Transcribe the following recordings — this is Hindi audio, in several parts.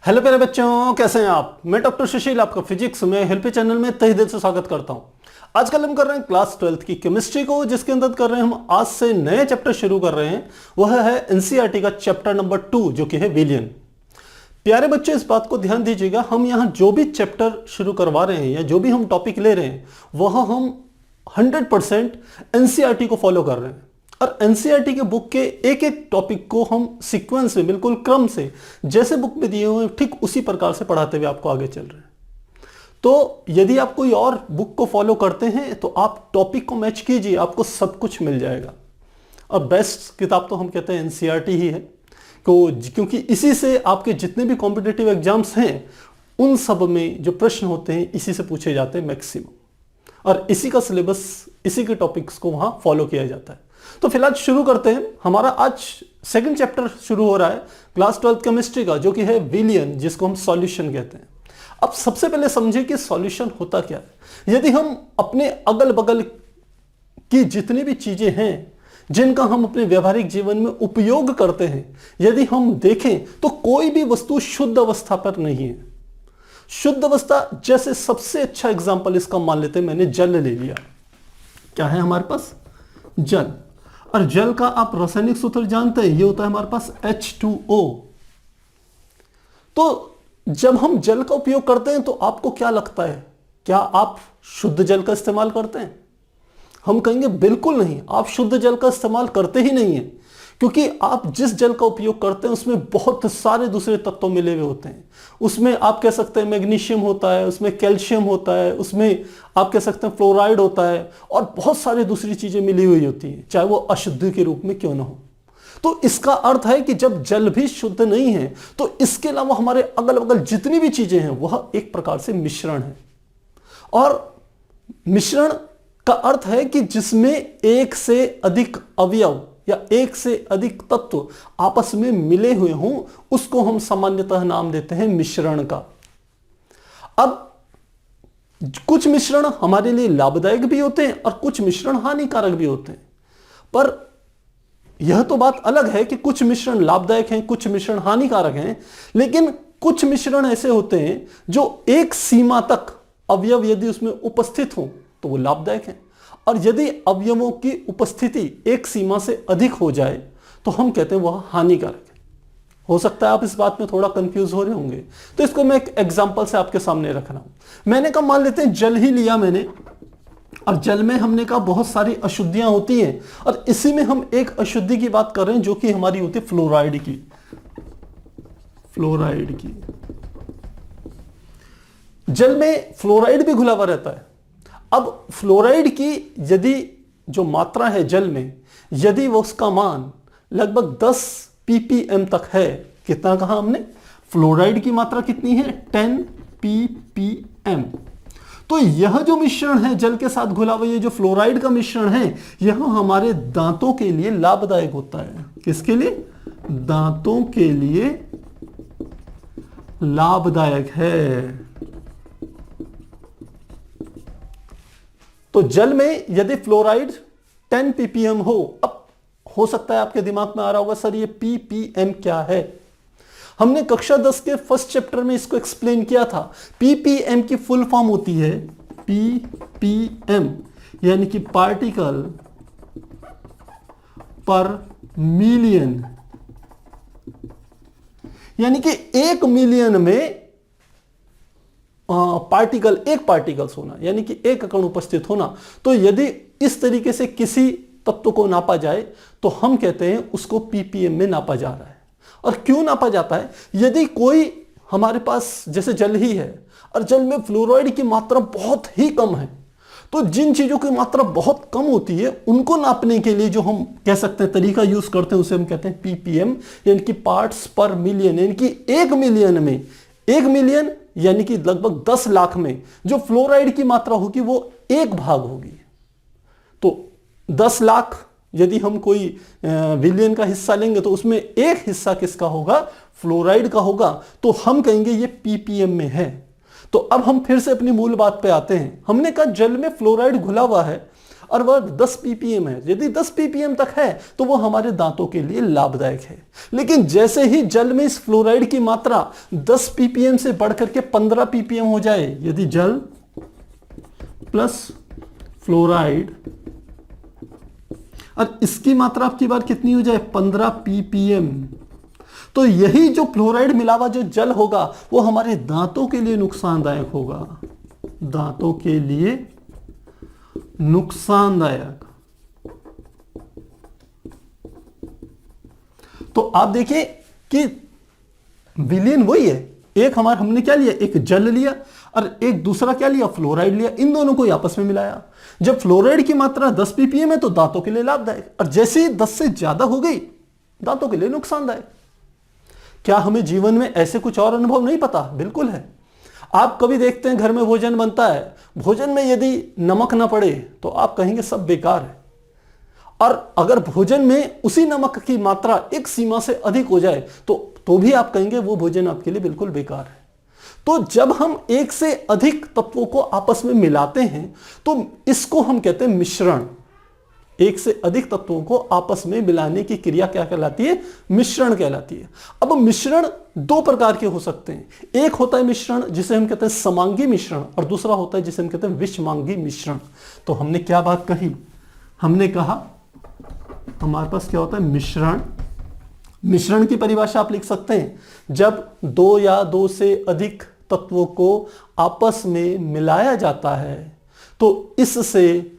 हेलो प्यारे बच्चों, कैसे हैं आप। मैं डॉक्टर सुशील आपका फिजिक्स में हेल्प चैनल में तहे दिल से स्वागत करता हूं। आजकल हम कर रहे हैं क्लास 12th की केमिस्ट्री को, जिसके अंदर कर रहे हैं हम आज से नए चैप्टर शुरू कर रहे हैं। वह है एनसीईआरटी का चैप्टर नंबर 2 जो कि है विलियन। प्यारे बच्चों, इस बात को ध्यान दीजिएगा, हम यहाँ जो भी चैप्टर शुरू करवा रहे हैं या जो भी हम टॉपिक ले रहे हैं वह हम 100% एनसीईआरटी को फॉलो कर रहे हैं। और एनसीईआरटी के बुक के एक एक टॉपिक को हम सीक्वेंस में, बिल्कुल क्रम से, जैसे बुक में दिए हुए ठीक उसी प्रकार से पढ़ाते हुए आपको आगे चल रहे हैं। तो यदि आप कोई और बुक को फॉलो करते हैं तो आप टॉपिक को मैच कीजिए, आपको सब कुछ मिल जाएगा। और बेस्ट किताब तो हम कहते हैं एनसीईआरटी ही है, क्योंकि इसी से आपके जितने भी कॉम्पिटिटिव एग्जाम्स हैं उन सब में जो प्रश्न होते हैं इसी से पूछे जाते हैं मैक्सिमम, और इसी का सिलेबस, इसी के टॉपिक्स को वहां फॉलो किया जाता है। तो फिलहाल शुरू करते हैं। हमारा आज सेकंड चैप्टर शुरू हो रहा है क्लास 12th केमिस्ट्री का, जो कि है विलियन, जिसको हम सॉल्यूशन कहते हैं। अब सबसे पहले समझे कि सॉल्यूशन होता क्या है। यदि हम अपने अगल बगल की जितनी भी चीजें हैं जिनका हम अपने व्यवहारिक जीवन में उपयोग करते हैं, यदि हम देखें तो कोई भी वस्तु शुद्ध अवस्था पर नहीं है। शुद्ध अवस्था, जैसे सबसे अच्छा एग्जाम्पल इसका मान लेते हैं, मैंने जल ले लिया। क्या है हमारे पास? जल। और जल का आप रासायनिक सूत्र जानते हैं, ये होता है हमारे पास H2O। तो जब हम जल का उपयोग करते हैं तो आपको क्या लगता है, क्या आप शुद्ध जल का इस्तेमाल करते हैं? हम कहेंगे बिल्कुल नहीं, आप शुद्ध जल का इस्तेमाल करते ही नहीं है, क्योंकि आप जिस जल का उपयोग करते हैं उसमें बहुत सारे दूसरे तत्व मिले हुए होते हैं। उसमें आप कह सकते हैं मैग्नीशियम होता है, उसमें कैल्शियम होता है, उसमें आप कह सकते हैं फ्लोराइड होता है, और बहुत सारी दूसरी चीजें मिली हुई होती हैं, चाहे वो अशुद्ध के रूप में क्यों ना हो। तो इसका अर्थ है कि जब जल भी शुद्ध नहीं है तो इसके अलावा हमारे अगल बगल जितनी भी चीजें हैं वह एक प्रकार से मिश्रण है। और मिश्रण का अर्थ है कि जिसमें एक से अधिक अवयव या एक से अधिक तत्व आपस में मिले हुए हों, उसको हम सामान्यतः नाम देते हैं मिश्रण का। अब कुछ मिश्रण हमारे लिए लाभदायक भी होते हैं और कुछ मिश्रण हानिकारक भी होते हैं। पर यह तो बात अलग है कि कुछ मिश्रण लाभदायक हैं, कुछ मिश्रण हानिकारक हैं, लेकिन कुछ मिश्रण ऐसे होते हैं जो एक सीमा तक अवयव यदि उसमें उपस्थित हो तो वो लाभदायक हैं, और यदि अवयवों की उपस्थिति एक सीमा से अधिक हो जाए तो हम कहते हैं वह हानिकारक है। हो सकता है आप इस बात में थोड़ा कंफ्यूज हो रहे होंगे, तो इसको मैं एक एग्जांपल से आपके सामने रख रहा हूं। मैंने कहा, मान लेते हैं जल ही लिया मैंने, और जल में हमने कहा बहुत सारी अशुद्धियां होती हैं, और इसी में हम एक अशुद्धि की बात कर रहे हैं जो कि हमारी होती है फ्लोराइड की। फ्लोराइड की जल में फ्लोराइड भी घुला हुआ रहता है। अब फ्लोराइड की यदि जो मात्रा है जल में, यदि वो उसका मान लगभग 10 ppm तक है, कितना कहा हमने? फ्लोराइड की मात्रा कितनी है? 10 ppm। तो यह जो मिश्रण है जल के साथ घुला हुआ, ये जो फ्लोराइड का मिश्रण है, यह हमारे दांतों के लिए लाभदायक होता है। किसके लिए? दांतों के लिए लाभदायक है। तो जल में यदि फ्लोराइड 10 ppm हो, अब हो सकता है आपके दिमाग में आ रहा होगा, सर ये ppm क्या है? हमने कक्षा 10 के फर्स्ट चैप्टर में इसको एक्सप्लेन किया था। ppm की फुल फॉर्म होती है ppm, यानी कि पार्टिकल पर मिलियन, यानी कि 1 मिलियन में पार्टिकल, एक पार्टिकल्स होना, यानी कि एक कण उपस्थित होना। तो यदि इस तरीके से किसी तत्व को नापा जाए तो हम कहते हैं उसको ppm में नापा जा रहा है। और क्यों नापा जाता है? यदि कोई हमारे पास जैसे जल ही है और जल में फ्लोराइड की मात्रा बहुत ही कम है, तो जिन चीजों की मात्रा बहुत कम होती है उनको नापने के लिए जो हम कह सकते हैं तरीका यूज करते हैं उसे हम कहते हैं ppm, यानी कि पार्ट्स पर मिलियन, यानी कि 1 मिलियन में, 1 मिलियन यानी कि लगभग 10 लाख में जो फ्लोराइड की मात्रा होगी वो 1 भाग होगी। तो 10 लाख यदि हम कोई विलियन का हिस्सा लेंगे तो उसमें एक हिस्सा किसका होगा? फ्लोराइड का होगा। तो हम कहेंगे ये ppm में है। तो अब हम फिर से अपनी मूल बात पे आते हैं। हमने कहा जल में फ्लोराइड घुला हुआ है, और वह 10 ppm है, यदि 10 ppm तक है तो वो हमारे दांतों के लिए लाभदायक है। लेकिन जैसे ही जल में इस फ्लोराइड की मात्रा 10 ppm से बढ़कर के 15 ppm हो जाए, यदि जल प्लस फ्लोराइड और इसकी मात्रा आपकी बार कितनी हो जाए 15 ppm, तो यही जो फ्लोराइड मिला हुआ जो जल होगा वो हमारे दांतों के लिए नुकसानदायक होगा, दांतों के लिए नुकसानदायक। तो आप देखिए कि विलीन वही है, एक हमने क्या लिया, एक जल लिया और एक दूसरा क्या लिया, फ्लोराइड लिया, इन दोनों को आपस में मिलाया। जब फ्लोराइड की मात्रा 10 ppm है तो दांतों के लिए लाभदायक, और जैसे ही 10 से ज्यादा हो गई दांतों के लिए नुकसानदायक। क्या हमें जीवन में ऐसे कुछ और अनुभव नहीं पता? बिल्कुल है। आप कभी देखते हैं घर में भोजन बनता है, भोजन में यदि नमक ना पड़े तो आप कहेंगे सब बेकार है, और अगर भोजन में उसी नमक की मात्रा एक सीमा से अधिक हो जाए तो भी आप कहेंगे वो भोजन आपके लिए बिल्कुल बेकार है। तो जब हम एक से अधिक तत्वों को आपस में मिलाते हैं तो इसको हम कहते हैं मिश्रण। एक से अधिक तत्वों को आपस में मिलाने की क्रिया क्या कहलाती है? मिश्रण कहलाती है। अब मिश्रण दो प्रकार के हो सकते हैं, एक होता है मिश्रण जिसे हम कहते हैं समांगी मिश्रण, और दूसरा होता है जिसे हम कहते हैं विषमांगी मिश्रण। तो हमने क्या बात कही? हमने कहा हमारे पास क्या होता है मिश्रण। मिश्रण की परिभाषा आप लिख सकते हैं, जब दो या दो से अधिक तत्वों को आपस में मिलाया जाता है तो इससे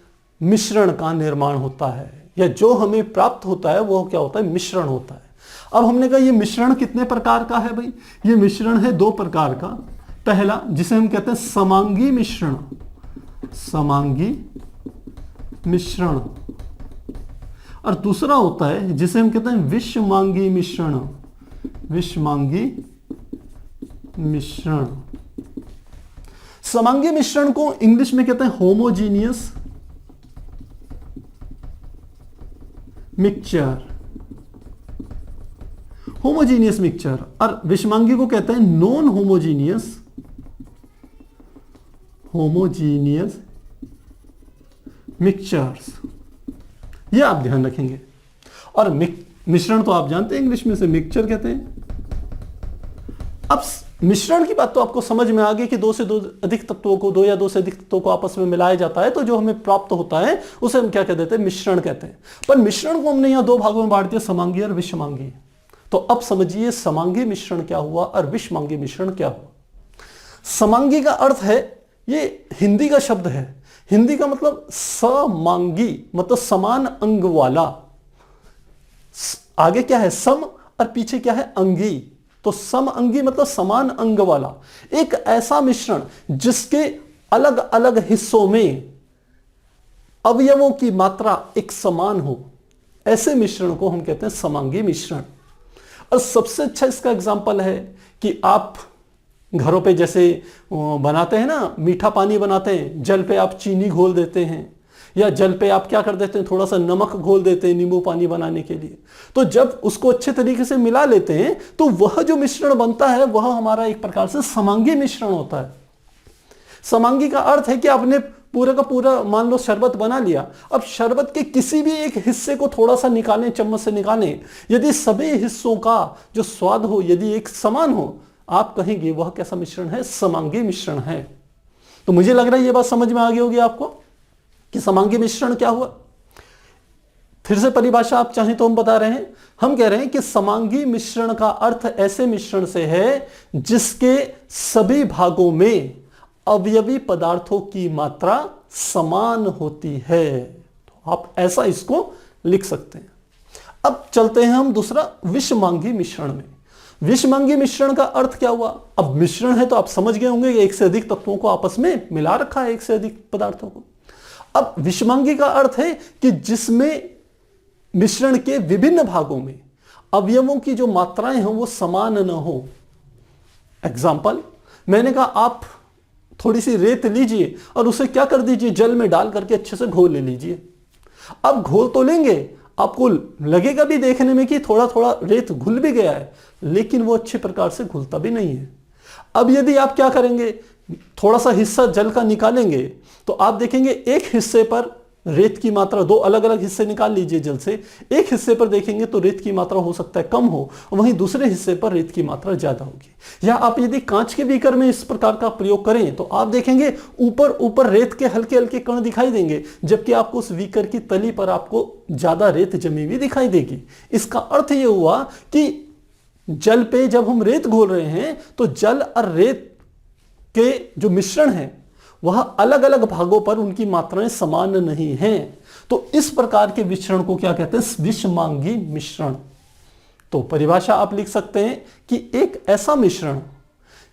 मिश्रण का निर्माण होता है, या जो हमें प्राप्त होता है वो क्या होता है? मिश्रण होता है। अब हमने कहा ये मिश्रण कितने प्रकार का है भाई? ये मिश्रण है दो प्रकार का। पहला जिसे हम कहते हैं समांगी मिश्रण, समांगी मिश्रण, और दूसरा होता है जिसे हम कहते हैं विषमांगी मिश्रण, विषमांगी मिश्रण। समांगी मिश्रण को इंग्लिश में कहते हैं होमोजीनियस मिक्सचर, होमोजीनियस मिक्सचर, और विषमांगी को कहते हैं नॉन होमोजीनियस, होमोजीनियस मिक्सचर्स। ये आप ध्यान रखेंगे। और मिश्रण तो आप जानते हैं इंग्लिश में से मिक्सचर कहते हैं। अब मिश्रण की बात तो आपको समझ में आ गई कि दो से अधिक तत्वों को आपस में मिलाया जाता है तो जो हमें प्राप्त होता है उसे हम क्या कह देते हैं? मिश्रण कहते हैं। पर मिश्रण को हमने यहां दो भागों में बांट दिया, समांगी और विषमांगी। तो अब समझिए समांगी मिश्रण क्या हुआ और विषमांगी मिश्रण क्या हुआ। समांगी का अर्थ है, ये हिंदी का शब्द है, हिंदी का मतलब समांगी, मतलब समान अंग वाला। आगे क्या है? सम, और पीछे क्या है? अंगी। तो सम अंगी मतलब समान अंग वाला, एक ऐसा मिश्रण जिसके अलग अलग हिस्सों में अवयवों की मात्रा एक समान हो, ऐसे मिश्रण को हम कहते हैं समांगी मिश्रण। और सबसे अच्छा इसका एग्जाम्पल है कि आप घरों पे जैसे बनाते हैं ना, मीठा पानी बनाते हैं, जल पे आप चीनी घोल देते हैं, या जल पे आप क्या कर देते हैं? थोड़ा सा नमक घोल देते हैं नींबू पानी बनाने के लिए। तो जब उसको अच्छे तरीके से मिला लेते हैं तो वह जो मिश्रण बनता है वह हमारा एक प्रकार से समांगी मिश्रण होता है। समांगी का अर्थ है कि आपने पूरा का पूरा मान लो शरबत बना लिया, अब शरबत के किसी भी एक हिस्से को थोड़ा सा निकालें, चम्मच से निकालें, यदि सभी हिस्सों का जो स्वाद हो यदि एक समान हो, आप कहेंगे वह कैसा मिश्रण है? समांगी मिश्रण है। तो मुझे लग रहा है ये बात समझ में आ गई होगी आपको कि समांगी मिश्रण क्या हुआ। फिर से परिभाषा आप चाहें तो हम बता रहे हैं, हम कह रहे हैं कि समांगी मिश्रण का अर्थ ऐसे मिश्रण से है जिसके सभी भागों में अवयवी पदार्थों की मात्रा समान होती है। तो आप ऐसा इसको लिख सकते हैं। अब चलते हैं हम दूसरा विषमांगी मिश्रण में। विषमांगी मिश्रण का अर्थ क्या हुआ? अब मिश्रण है तो आप समझ गए होंगे कि एक से अधिक तत्वों को आपस में मिला रखा है, एक से अधिक पदार्थों को। अब विषमांगी का अर्थ है कि जिसमें मिश्रण के विभिन्न भागों में अवयवों की जो मात्राएं हैं वो समान न हो। एग्जाम्पल, मैंने कहा आप थोड़ी सी रेत लीजिए और उसे क्या कर दीजिए? जल में डाल करके अच्छे से घोल ले लीजिए। अब घोल तो लेंगे, आपको लगेगा भी देखने में कि थोड़ा थोड़ा रेत घुल भी गया है, लेकिन वो अच्छे प्रकार से घुलता भी नहीं है। अब यदि आप क्या करेंगे? थोड़ा सा हिस्सा जल का निकालेंगे तो आप देखेंगे एक हिस्से पर रेत की मात्रा, दो अलग अलग हिस्से निकाल लीजिए जल से, एक हिस्से पर देखेंगे तो रेत की मात्रा हो सकता है कम हो, वहीं दूसरे हिस्से पर रेत की मात्रा ज्यादा होगी। या आप यदि कांच के बीकर में इस प्रकार का प्रयोग करें तो आप देखेंगे ऊपर ऊपर रेत के हल्के हल्के कण दिखाई देंगे, जबकि आपको उस बीकर की तली पर आपको ज्यादा रेत जमी हुई दिखाई देगी। इसका अर्थ यह हुआ कि जल पे जब हम रेत घोल रहे हैं तो जल और रेत के जो मिश्रण है वह अलग अलग भागों पर उनकी मात्राएं समान नहीं हैं। तो इस प्रकार के मिश्रण को क्या कहते हैं? विषमांगी मिश्रण। तो परिभाषा आप लिख सकते हैं कि एक ऐसा मिश्रण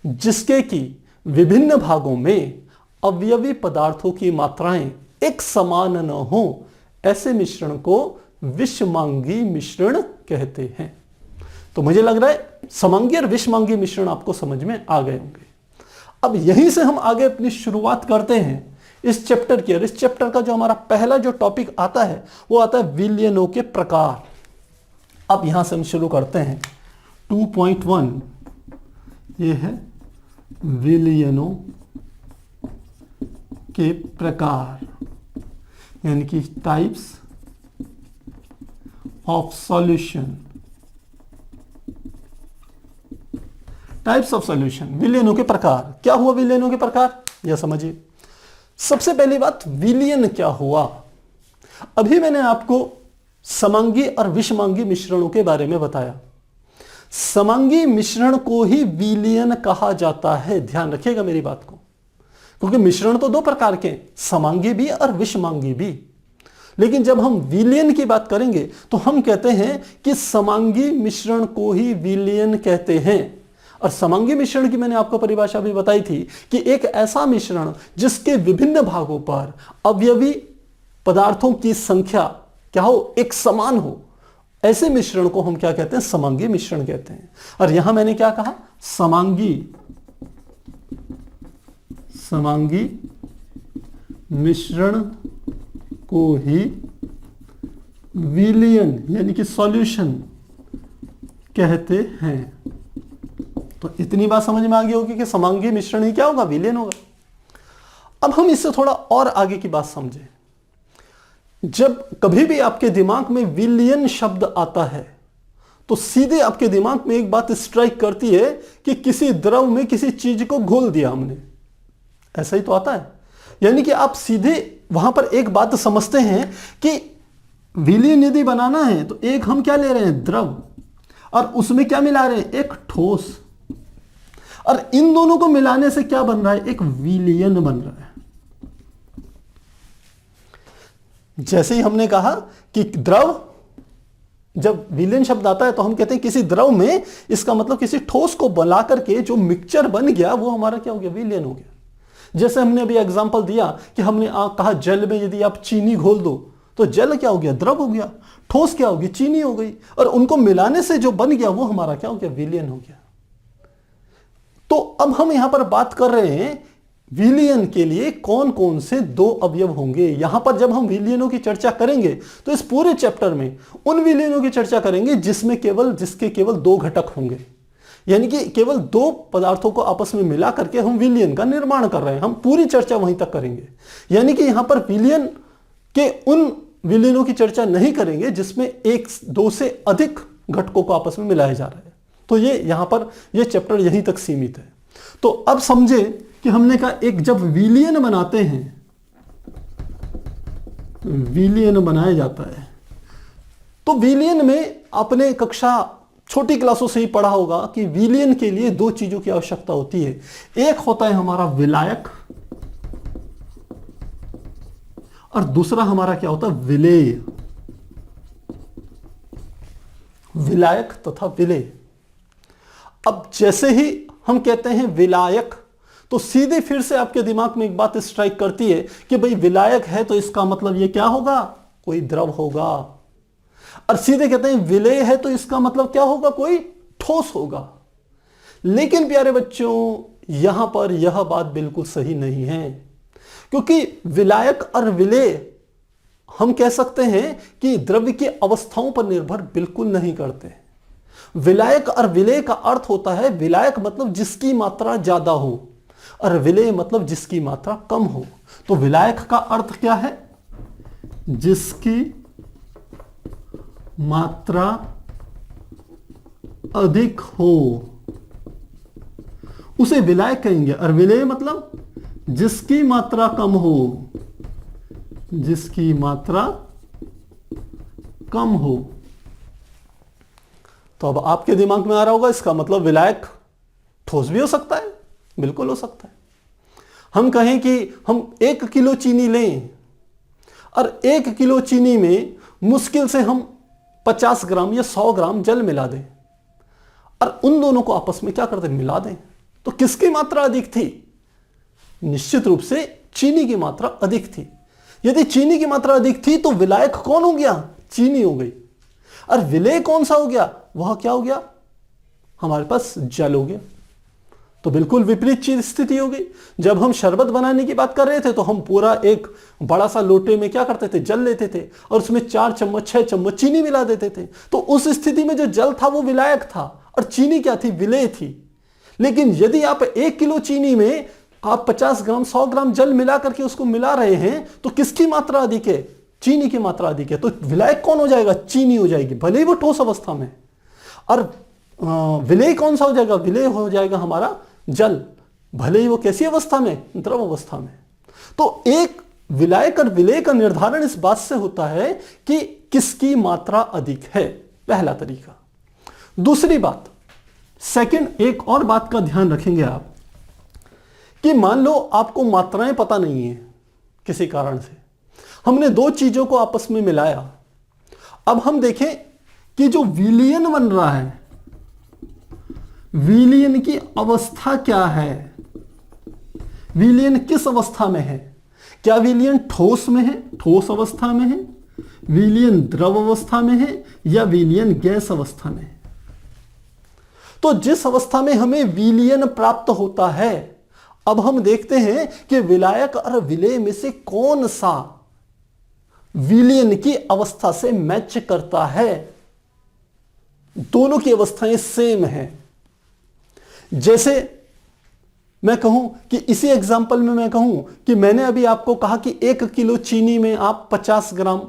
जिसके कि विभिन्न भागों में अवयवी पदार्थों की मात्राएं एक समान न हो, ऐसे मिश्रण को विषमांगी मिश्रण कहते हैं। तो मुझे लग रहा है समांगी और विषमांगी मिश्रण आपको समझ में आ गए होंगे। अब यहीं से हम आगे अपनी शुरुआत करते हैं इस चैप्टर की। और इस चैप्टर का जो हमारा पहला जो टॉपिक आता है वो आता है विलयनों के प्रकार। अब यहां से हम शुरू करते हैं 2.1, ये है विलयनों के प्रकार, यानी कि types of solution. Types of solution, विलयनों के प्रकार। क्या हुआ विलयनों के प्रकार, यह समझिए। सबसे पहली बात, विलयन क्या हुआ? अभी मैंने आपको समांगी और विषमांगी मिश्रणों के बारे में बताया। समांगी मिश्रण को ही विलयन कहा जाता है, ध्यान रखिएगा मेरी बात को, क्योंकि मिश्रण तो दो प्रकार के, समांगी भी और विषमांगी भी। लेकिन जब हम विलयन की बात करेंगे तो हम कहते हैं कि समांगी मिश्रण को ही विलयन कहते हैं। और समांगी मिश्रण की मैंने आपको परिभाषा भी बताई थी कि एक ऐसा मिश्रण जिसके विभिन्न भागों पर अवयवी पदार्थों की संख्या क्या हो, एक समान हो, ऐसे मिश्रण को हम क्या कहते हैं? समांगी मिश्रण कहते हैं। और यहां मैंने क्या कहा? समांगी मिश्रण को ही विलयन यानी कि सॉल्यूशन कहते हैं। तो इतनी बात समझ में आ गई होगी कि समांगी मिश्रण ही क्या होगा? विलयन होगा। अब हम इससे थोड़ा और आगे की बात समझें। जब कभी भी आपके दिमाग में विलयन शब्द आता है तो सीधे आपके दिमाग में एक बात स्ट्राइक करती है कि किसी द्रव में किसी चीज को घोल दिया हमने, ऐसा ही तो आता है। यानी कि आप सीधे वहां पर एक बात समझते हैं कि विलयन यदि बनाना है तो एक हम क्या ले रहे हैं? द्रव, और उसमें क्या मिला रहे हैं? एक ठोस, और इन दोनों को मिलाने से क्या बन रहा है? एक विलयन बन रहा है। जैसे ही हमने कहा कि द्रव, जब विलयन शब्द आता है तो हम कहते हैं किसी द्रव में, इसका मतलब किसी ठोस को बना करके जो मिक्सचर बन गया वो हमारा क्या हो गया? विलयन हो गया। जैसे हमने अभी एग्जांपल दिया कि हमने कहा जल में यदि आप चीनी घोल दो तो जल क्या हो गया? द्रव हो गया। ठोस क्या होगी? चीनी हो गई। और उनको मिलाने से जो बन गया वो हमारा क्या हो गया? विलयन हो गया। तो अब हम यहां पर बात कर रहे हैं विलयन के लिए कौन कौन से दो अवयव होंगे। यहां पर जब हम विलयनों की चर्चा करेंगे तो इस पूरे चैप्टर में उन विलयनों की चर्चा करेंगे जिसके केवल दो घटक होंगे, यानी कि केवल दो पदार्थों को आपस में मिला करके हम विलयन का निर्माण कर रहे हैं। हम पूरी चर्चा वहीं तक करेंगे, यानी कि यहां पर विलयन के उन विलयनों की चर्चा नहीं करेंगे जिसमें एक दो से अधिक घटकों को आपस में मिलाया जा रहा है। तो ये यहां पर ये चैप्टर यहीं तक सीमित है। तो अब समझे कि हमने कहा एक जब विलयन बनाते हैं, विलयन बनाया जाता है, तो विलयन में आपने कक्षा छोटी क्लासों से ही पढ़ा होगा कि विलयन के लिए दो चीजों की आवश्यकता होती है। एक होता है हमारा विलायक और दूसरा हमारा क्या होता है? विलेय। विलायक तथा विलेय। अब जैसे ही हम कहते हैं विलायक तो सीधे फिर से आपके दिमाग में एक बात स्ट्राइक करती है कि भाई विलायक है तो इसका मतलब ये क्या होगा? कोई द्रव होगा। और सीधे कहते हैं विलेय है तो इसका मतलब क्या होगा? कोई ठोस होगा। लेकिन प्यारे बच्चों यहां पर यह बात बिल्कुल सही नहीं है, क्योंकि विलायक और विलेय हम कह सकते हैं कि द्रव्य की अवस्थाओं पर निर्भर बिल्कुल नहीं करते। विलायक और विलेय का अर्थ होता है, विलायक मतलब जिसकी मात्रा ज्यादा हो और विलेय मतलब जिसकी मात्रा कम हो। तो विलायक का अर्थ क्या है? जिसकी मात्रा अधिक हो उसे विलायक कहेंगे। और विलेय मतलब जिसकी मात्रा कम हो, जिसकी मात्रा कम हो। तो अब आपके दिमाग में आ रहा होगा इसका मतलब विलायक ठोस भी हो सकता है। बिल्कुल हो सकता है। हम कहें कि हम 1 किलो चीनी लें और 1 किलो चीनी में मुश्किल से हम 50 ग्राम या 100 ग्राम जल मिला दें और उन दोनों को आपस में क्या कर दें, मिला दें, तो किसकी मात्रा अधिक थी? निश्चित रूप से चीनी की मात्रा अधिक थी। यदि चीनी की मात्रा अधिक थी तो विलायक कौन हो गया? चीनी हो गई। और विलेय कौन सा हो गया? वह क्या हो गया? हमारे पास जल हो गया। तो बिल्कुल विपरीत चीज स्थिति हो गई। जब हम शरबत बनाने की बात कर रहे थे तो हम पूरा एक बड़ा सा लोटे में क्या करते थे, जल लेते थे और उसमें 4 चम्मच 6 चम्मच चीनी मिला देते थे। तो उस स्थिति में जो जल था वो विलायक था और चीनी क्या थी? विलेय थी। लेकिन यदि आप 1 किलो चीनी में आप 50 ग्राम 100 ग्राम जल मिला करके उसको मिला रहे हैं तो किसकी मात्रा अधिक है? चीनी की मात्रा अधिक है। तो विलायक कौन हो जाएगा? चीनी हो जाएगी, भले ही वो ठोस अवस्था में। और विलेय कौन सा हो जाएगा? विलेय हो जाएगा हमारा जल, भले ही वो कैसी अवस्था में? द्रव अवस्था में। तो एक विलायक और विलेय का निर्धारण इस बात से होता है कि किसकी मात्रा अधिक है, पहला तरीका। दूसरी बात, सेकंड, एक और बात का ध्यान रखेंगे आप कि मान लो आपको मात्राएं पता नहीं है, किसी कारण से हमने 2 चीजों को आपस में मिलाया। अब हम देखें कि जो विलयन बन रहा है, विलयन की अवस्था क्या है? विलयन किस अवस्था में है? क्या विलयन ठोस में है, ठोस अवस्था में है, विलयन द्रव अवस्था में है, या विलयन गैस अवस्था में है? तो जिस अवस्था में हमें विलयन प्राप्त होता है, अब हम देखते हैं कि विलायक और विलेय में से कौन सा विलयन की अवस्था से मैच करता है। दोनों की अवस्थाएं सेम है। जैसे मैं कहूं कि इसी एग्जाम्पल में मैं कहूं कि मैंने अभी आपको कहा कि 1 किलो चीनी में आप 50 ग्राम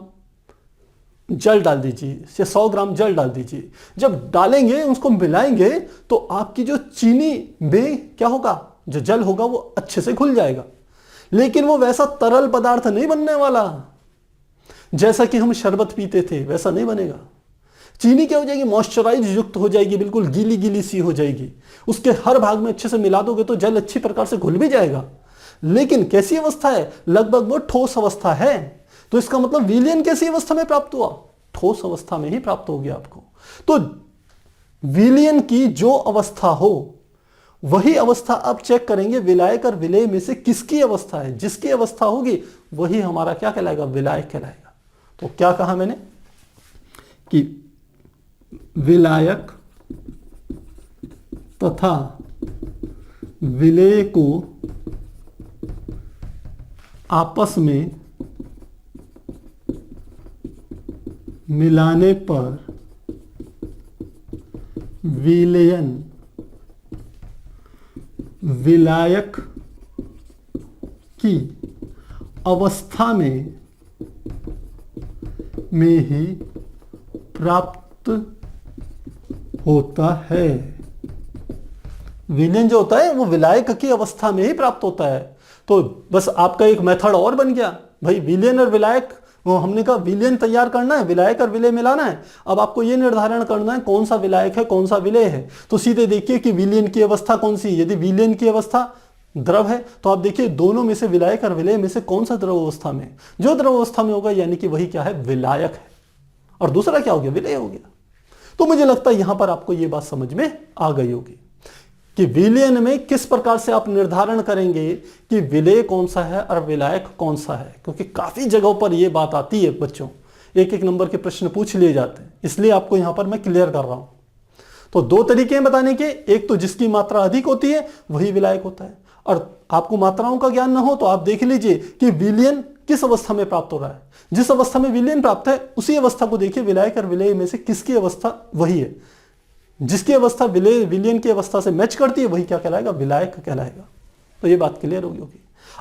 जल डाल दीजिए या 100 ग्राम जल डाल दीजिए। जब डालेंगे, उसको मिलाएंगे, तो आपकी जो चीनी में क्या होगा, जो जल होगा वो अच्छे से घुल जाएगा। लेकिन वो वैसा तरल पदार्थ नहीं बनने वाला जैसा कि हम शरबत पीते थे, वैसा नहीं बनेगा। चीनी क्या हो जाएगी? मॉइस्चराइज युक्त हो जाएगी, बिल्कुल गीली गीली सी हो जाएगी। उसके हर भाग में अच्छे से मिला दोगे तो जल अच्छी प्रकार से घुल भी जाएगा। लेकिन कैसी अवस्था है? लगभग वो ठोस अवस्था है। तो इसका मतलब विलयन कैसी अवस्था में प्राप्त हुआ? ठोस अवस्था में ही प्राप्त हो गया आपको। तो विलयन की जो अवस्था हो वही अवस्था आप चेक करेंगे विलायक और विलेय में से किसकी अवस्था है। जिसकी अवस्था होगी वही हमारा क्या कहलाएगा? विलायक कहलाएगा। तो क्या कहा मैंने कि विलायक तथा विलेय को आपस में मिलाने पर विलयन विलायक की अवस्था में ही प्राप्त होता है। विलयन जो होता है वो विलायक की अवस्था में ही प्राप्त होता है। तो बस आपका एक मेथड और बन गया भाई, विलयन और विलायक, वो हमने कहा विलयन तैयार करना है, विलायक और विलेय मिलाना है। अब आपको यह निर्धारण करना है कौन सा विलायक है कौन सा विलेय है। तो सीधे देखिए कि विलयन की अवस्था कौन सी। यदि विलयन की अवस्था द्रव है तो आप देखिए दोनों में से विलायक और विलेय में से कौन सा द्रव अवस्था में, जो द्रव अवस्था में होगा यानी कि वही क्या है? विलायक है। और दूसरा क्या हो गया? विलेय हो गया। तो मुझे लगता है यहां पर आपको यह बात समझ में आ गई होगी कि विलयन में किस प्रकार से आप निर्धारण करेंगे कि विलेय कौन सा है और विलायक कौन सा है। क्योंकि काफी जगहों पर यह बात आती है बच्चों, 1-1 नंबर के प्रश्न पूछ लिए जाते हैं, इसलिए आपको यहां पर मैं क्लियर कर रहा हूं। तो 2 तरीके हैं बताने के, एक तो जिसकी मात्रा अधिक होती है वही विलायक होता है। और आपको मात्राओं का ज्ञान ना हो तो आप देख लीजिए कि विलयन किस अवस्था में प्राप्त हो रहा है। जिस अवस्था में विलयन प्राप्त है उसी अवस्था को देखिए विलायक और विलेय में से किसकी अवस्था वही है। जिसकी अवस्था विलयन की अवस्था से मैच करती है वही क्या कहलाएगा? विलायक कहलाएगा। तो ये बात क्लियर होगी।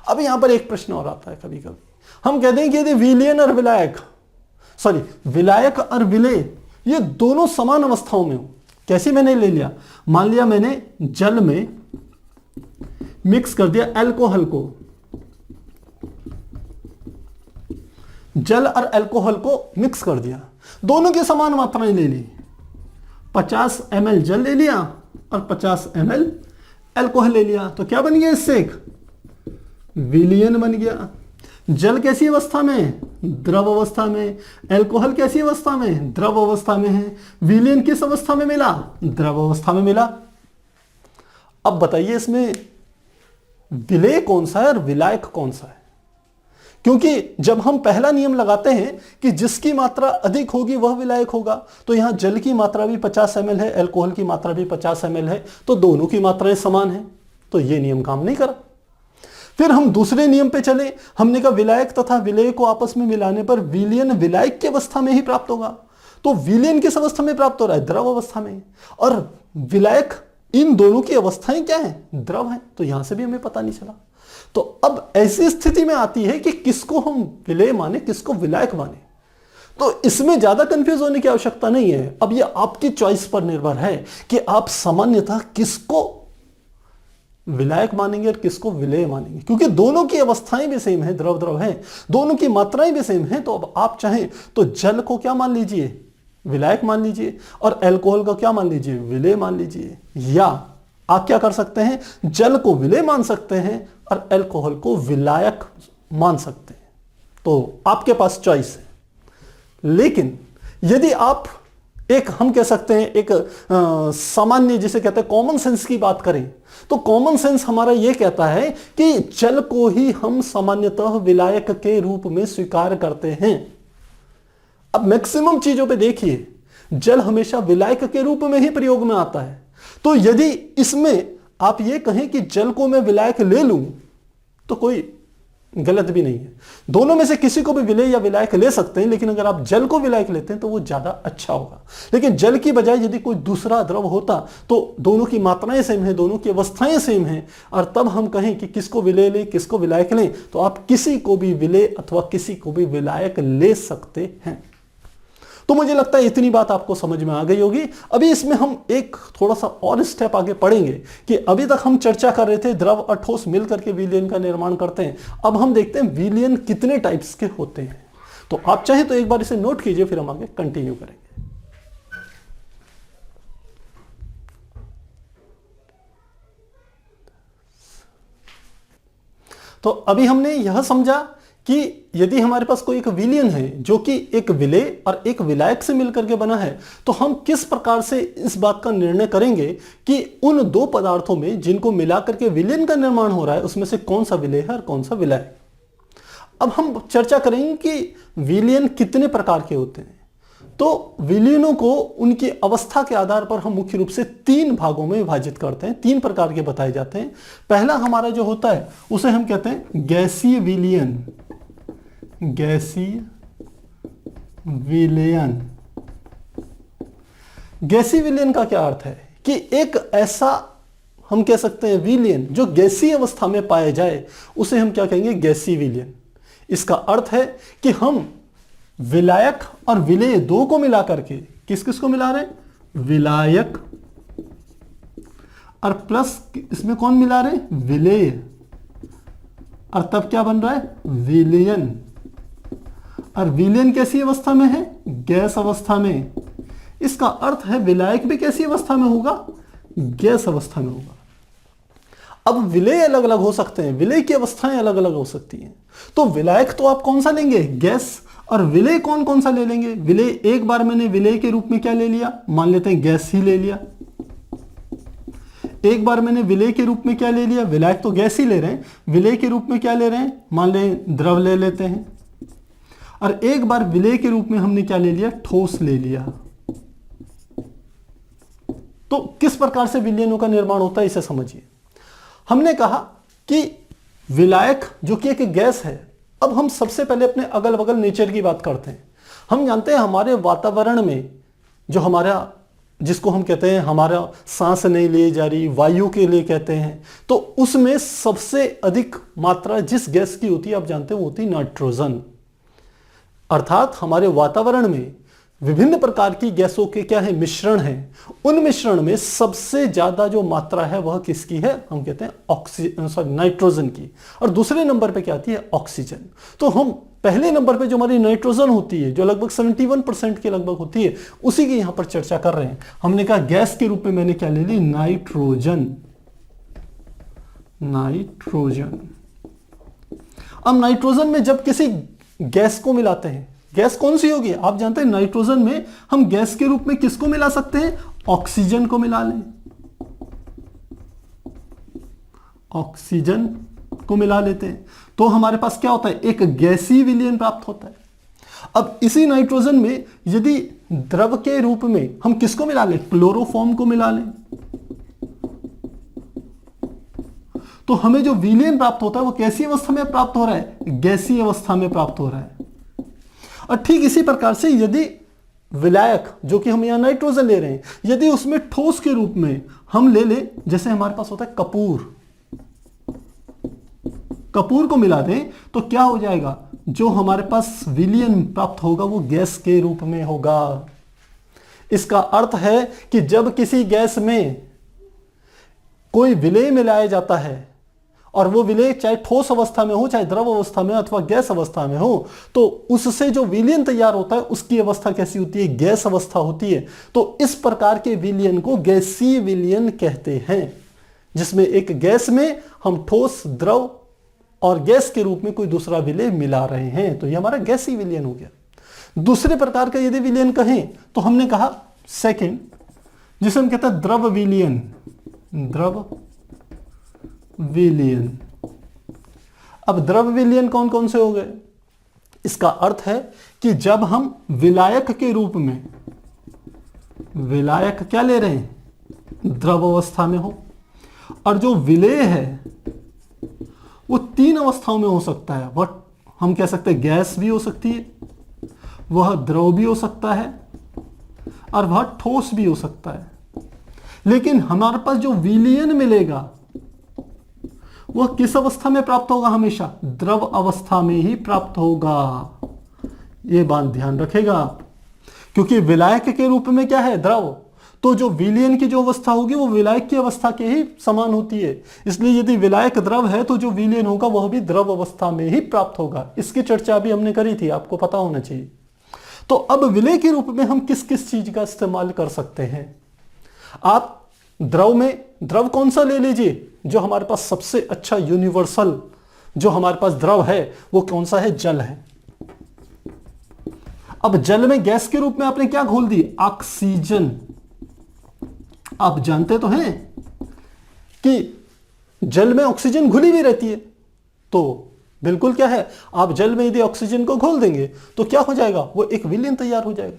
अब यहां पर एक प्रश्न और आता है कभी कभी हम कहते हैं कि यदि विलयन और विलायक, सॉरी विलायक और विलेय ये दोनों समान अवस्थाओं में हो, कैसी मैंने ले लिया, मान लिया मैंने जल में मिक्स कर दिया अल्कोहल को, जल और अल्कोहल को मिक्स कर दिया, दोनों की समान मात्राएं ले ली, 50 ml जल ले लिया और 50 ml अल्कोहल ले लिया, तो क्या बन गया, इससे एक विलयन बन गया। जल कैसी अवस्था में, द्रव अवस्था में, अल्कोहल कैसी अवस्था में, द्रव अवस्था में है, विलयन किस अवस्था में मिला, द्रव अवस्था में मिला। अब बताइए इसमें विलेय कौन सा है और विलायक कौन सा है, क्योंकि जब हम पहला नियम लगाते हैं कि जिसकी मात्रा अधिक होगी वह विलायक होगा, तो यहां जल की मात्रा भी 50 ml है, अल्कोहल की मात्रा भी 50 ml है, तो दोनों की मात्राएं समान हैं, तो यह नियम काम नहीं करा। फिर हम दूसरे नियम पे चले, हमने कहा विलायक तथा विलेय को आपस में मिलाने पर विलयन विलायक की अवस्था में ही प्राप्त होगा, तो विलयन किस अवस्था में प्राप्त हो रहा है, द्रव अवस्था में, और विलायक इन दोनों की अवस्थाएं क्या है, द्रव है, तो यहां से भी हमें पता नहीं चला। तो अब ऐसी स्थिति में आती है कि किसको हम विलेय माने, किसको विलायक माने, तो इसमें ज्यादा कंफ्यूज होने की आवश्यकता नहीं है। अब यह आपकी चॉइस पर निर्भर है कि आप सामान्यतः किसको विलायक मानेंगे और किसको विलेय मानेंगे, क्योंकि दोनों की अवस्थाएं भी सेम है, द्रव द्रव है, दोनों की मात्राएं भी सेम है। तो अब आप चाहें तो जल को क्या मान लीजिए, विलायक मान लीजिए, और अल्कोहल को क्या मान लीजिए, विलेय मान लीजिए, या आप क्या कर सकते हैं, जल को विलेय मान सकते हैं और अल्कोहल को विलायक मान सकते हैं। तो आपके पास चॉइस है। लेकिन यदि आप एक, हम कह सकते हैं एक सामान्य जिसे कहते हैं कॉमन सेंस की बात करें, तो कॉमन सेंस हमारा यह कहता है कि जल को ही हम सामान्यतः विलायक के रूप में स्वीकार करते हैं। अब मैक्सिमम चीजों पे देखिए, जल हमेशा विलायक के रूप में ही प्रयोग में आता है, तो यदि इसमें आप ये कहें कि जल को मैं विलायक ले लूं तो कोई गलत भी नहीं है। दोनों में से किसी को भी विलेय या विलायक ले सकते हैं, लेकिन अगर आप जल को विलायक लेते हैं तो वो ज्यादा अच्छा होगा। लेकिन जल की बजाय यदि कोई दूसरा द्रव होता तो दोनों की मात्राएं सेम है, दोनों की अवस्थाएं सेम हैं, और तब हम कहें कि किसको विलेय लें किसको विलायक लें, तो आप किसी को भी विलेय अथवा किसी को भी विलायक ले सकते हैं। तो मुझे लगता है इतनी बात आपको समझ में आ गई होगी। अभी इसमें हम एक थोड़ा सा और स्टेप आगे पढ़ेंगे कि अभी तक हम चर्चा कर रहे थे द्रव और ठोस मिलकर के विलयन का निर्माण करते हैं। अब हम देखते हैं विलयन कितने टाइप्स के होते हैं। तो आप चाहें तो एक बार इसे नोट कीजिए, फिर हम आगे कंटिन्यू करेंगे। तो अभी हमने यह समझा कि यदि हमारे पास कोई एक विलयन है जो कि एक विलेय और एक विलायक से मिलकर के बना है, तो हम किस प्रकार से इस बात का निर्णय करेंगे कि उन दो पदार्थों में जिनको मिलाकर के विलयन का निर्माण हो रहा है उसमें से कौन सा विलेय है और कौन सा विलायक। अब हम चर्चा करेंगे कि विलयन कितने प्रकार के होते हैं। तो विलयनों को उनकी अवस्था के आधार पर हम मुख्य रूप से 3 भागों में विभाजित करते हैं, 3 प्रकार के बताए जाते हैं। पहला हमारा जो होता है उसे हम कहते हैं गैसीय विलयन। गैसीय विलयन। गैसीय विलयन का क्या अर्थ है कि एक ऐसा हम कह सकते हैं विलयन जो गैसीय अवस्था में पाया जाए उसे हम क्या कहेंगे, गैसीय विलयन। इसका अर्थ है कि हम विलायक और विलेय दो को मिलाकर के किस किस को मिला रहे हैं, विलायक और प्लस इसमें कौन मिला रहे हैं, विलेय, और तब क्या बन रहा है, विलयन। और विलयन कैसी अवस्था में है, गैस अवस्था में। इसका अर्थ है विलायक भी कैसी अवस्था में होगा, गैस अवस्था में होगा। अब विलेय अलग अलग हो सकते हैं, विलेय की अवस्थाएं अलग अलग हो सकती हैं। तो विलायक तो आप कौन सा लेंगे, गैस, और विलेय कौन कौन सा ले लेंगे। विलेय एक बार मैंने विलेय के रूप में क्या ले लिया, मान लेते हैं गैस ही ले लिया। एक बार मैंने विलेय के रूप में क्या ले लिया, विलायक तो गैस ही ले रहे हैं, विलेय के रूप में क्या ले रहे हैं, मान लें द्रव ले लेते हैं। और एक बार विलेय के रूप में हमने क्या ले लिया, ठोस ले लिया। तो किस प्रकार से विलयनों का निर्माण होता है इसे समझिए। हमने कहा कि विलायक जो कि एक गैस है। अब हम सबसे पहले अपने अगल बगल नेचर की बात करते हैं। हम जानते हैं हमारे वातावरण में जो हमारा जिसको हम कहते हैं हमारा सांस नहीं ली जा रही, वायु के लिए कहते हैं, तो उसमें सबसे अधिक मात्रा जिस गैस की होती है आप जानते हैं वो होती है नाइट्रोजन। अर्थात हमारे वातावरण में विभिन्न प्रकार की गैसों के क्या है, मिश्रण है। उन मिश्रण में सबसे ज्यादा जो मात्रा है वह किसकी है, हम कहते हैं नाइट्रोजन की। और दूसरे नंबर पे क्या आती है, ऑक्सीजन। तो हम पहले नंबर पे जो हमारी नाइट्रोजन होती है, जो लगभग 71% के लगभग होती है, उसी की यहां पर चर्चा कर रहे हैं। हमने कहा गैस के रूप में मैंने क्या ले ली, नाइट्रोजन। नाइट्रोजन। अब नाइट्रोजन में जब किसी गैस को मिलाते हैं, गैस कौन सी होगी, आप जानते हैं नाइट्रोजन में हम गैस के रूप में किसको मिला सकते हैं, ऑक्सीजन को मिला लें। ऑक्सीजन को मिला लेते हैं तो हमारे पास क्या होता है, एक गैसीय विलयन प्राप्त होता है। अब इसी नाइट्रोजन में यदि द्रव के रूप में हम किसको मिला लें, क्लोरोफॉर्म को मिला लें, तो हमें जो विलयन प्राप्त होता है वो कैसी अवस्था में प्राप्त हो रहा है, गैसीय अवस्था में प्राप्त हो रहा है। और ठीक इसी प्रकार से यदि विलायक, जो कि हम यहां नाइट्रोजन ले रहे हैं, यदि उसमें ठोस के रूप में हम ले लें, जैसे हमारे पास होता है कपूर, कपूर को मिला दें तो क्या हो जाएगा, जो हमारे पास विलयन प्राप्त होगा वो गैस के रूप में होगा। इसका अर्थ है कि जब किसी गैस में कोई विलेय मिलाया जाता है और वो विलेय चाहे ठोस अवस्था में हो, चाहे द्रव अवस्था में अथवा गैस अवस्था में हो, तो उससे जो विलयन तैयार होता है उसकी अवस्था कैसी होती है, गैस अवस्था होती है। तो इस प्रकार के विलयन को गैसीय विलयन कहते हैं, जिसमें एक गैस में हम ठोस, द्रव और गैस के रूप में कोई दूसरा विलेय मिला रहे हैं, तो ये हमारा गैसीय विलयन हो गया। दूसरे प्रकार का यदि विलयन कहें तो हमने कहा सेकंड, जिसे हम कहते हैं द्रव विलयन। द्रव विलयन। अब द्रव विलयन कौन कौन से हो गए, इसका अर्थ है कि जब हम विलायक के रूप में, विलायक क्या ले रहे हैं, द्रव अवस्था में हो, और जो विलेय है वो तीन अवस्थाओं में हो सकता है। वह हम कह सकते हैं गैस भी हो सकती है, वह द्रव भी हो सकता है, और वह ठोस भी हो सकता है। लेकिन हमारे पास जो विलयन मिलेगा वह किस अवस्था में प्राप्त होगा, हमेशा द्रव अवस्था में ही प्राप्त होगा। यह बात ध्यान रखेगा आप, क्योंकि विलायक के रूप में क्या है, द्रव, तो जो विलयन की जो अवस्था होगी वो विलायक की अवस्था के ही समान होती है। इसलिए यदि विलायक द्रव है तो जो विलयन होगा वह भी द्रव अवस्था में ही प्राप्त होगा। इसकी चर्चा अभी हमने करी थी, आपको पता होना चाहिए। तो अब विलेय के रूप में हम किस किस चीज का इस्तेमाल कर सकते हैं। आप द्रव में, द्रव कौन सा ले लीजिए, जो हमारे पास सबसे अच्छा यूनिवर्सल जो हमारे पास द्रव है वो कौन सा है, जल है। अब जल में गैस के रूप में आपने क्या घोल दी, ऑक्सीजन। आप जानते तो हैं कि जल में ऑक्सीजन घुली भी रहती है, तो बिल्कुल क्या है, आप जल में यदि ऑक्सीजन को घोल देंगे तो क्या हो जाएगा, वो एक विलयन तैयार हो जाएगा।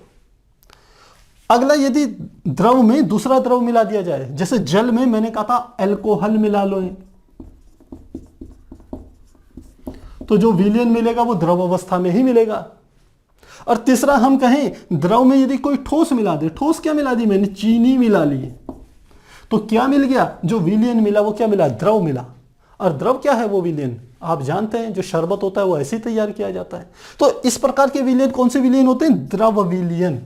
अगला, यदि द्रव में दूसरा द्रव मिला दिया जाए, जैसे जल में मैंने कहा था अल्कोहल मिला लो, तो जो विलयन मिलेगा वो द्रव अवस्था में ही मिलेगा। और तीसरा हम कहें द्रव में यदि कोई ठोस मिला दे, ठोस क्या मिला दी मैंने, चीनी मिला ली, तो क्या मिल गया, जो विलयन मिला वो क्या मिला, द्रव मिला। और द्रव क्या है, वो विलयन आप जानते हैं, जो शरबत होता है वो ऐसे ही तैयार किया जाता है। तो इस प्रकार के विलयन कौन से विलयन होते हैं, द्रव विलयन,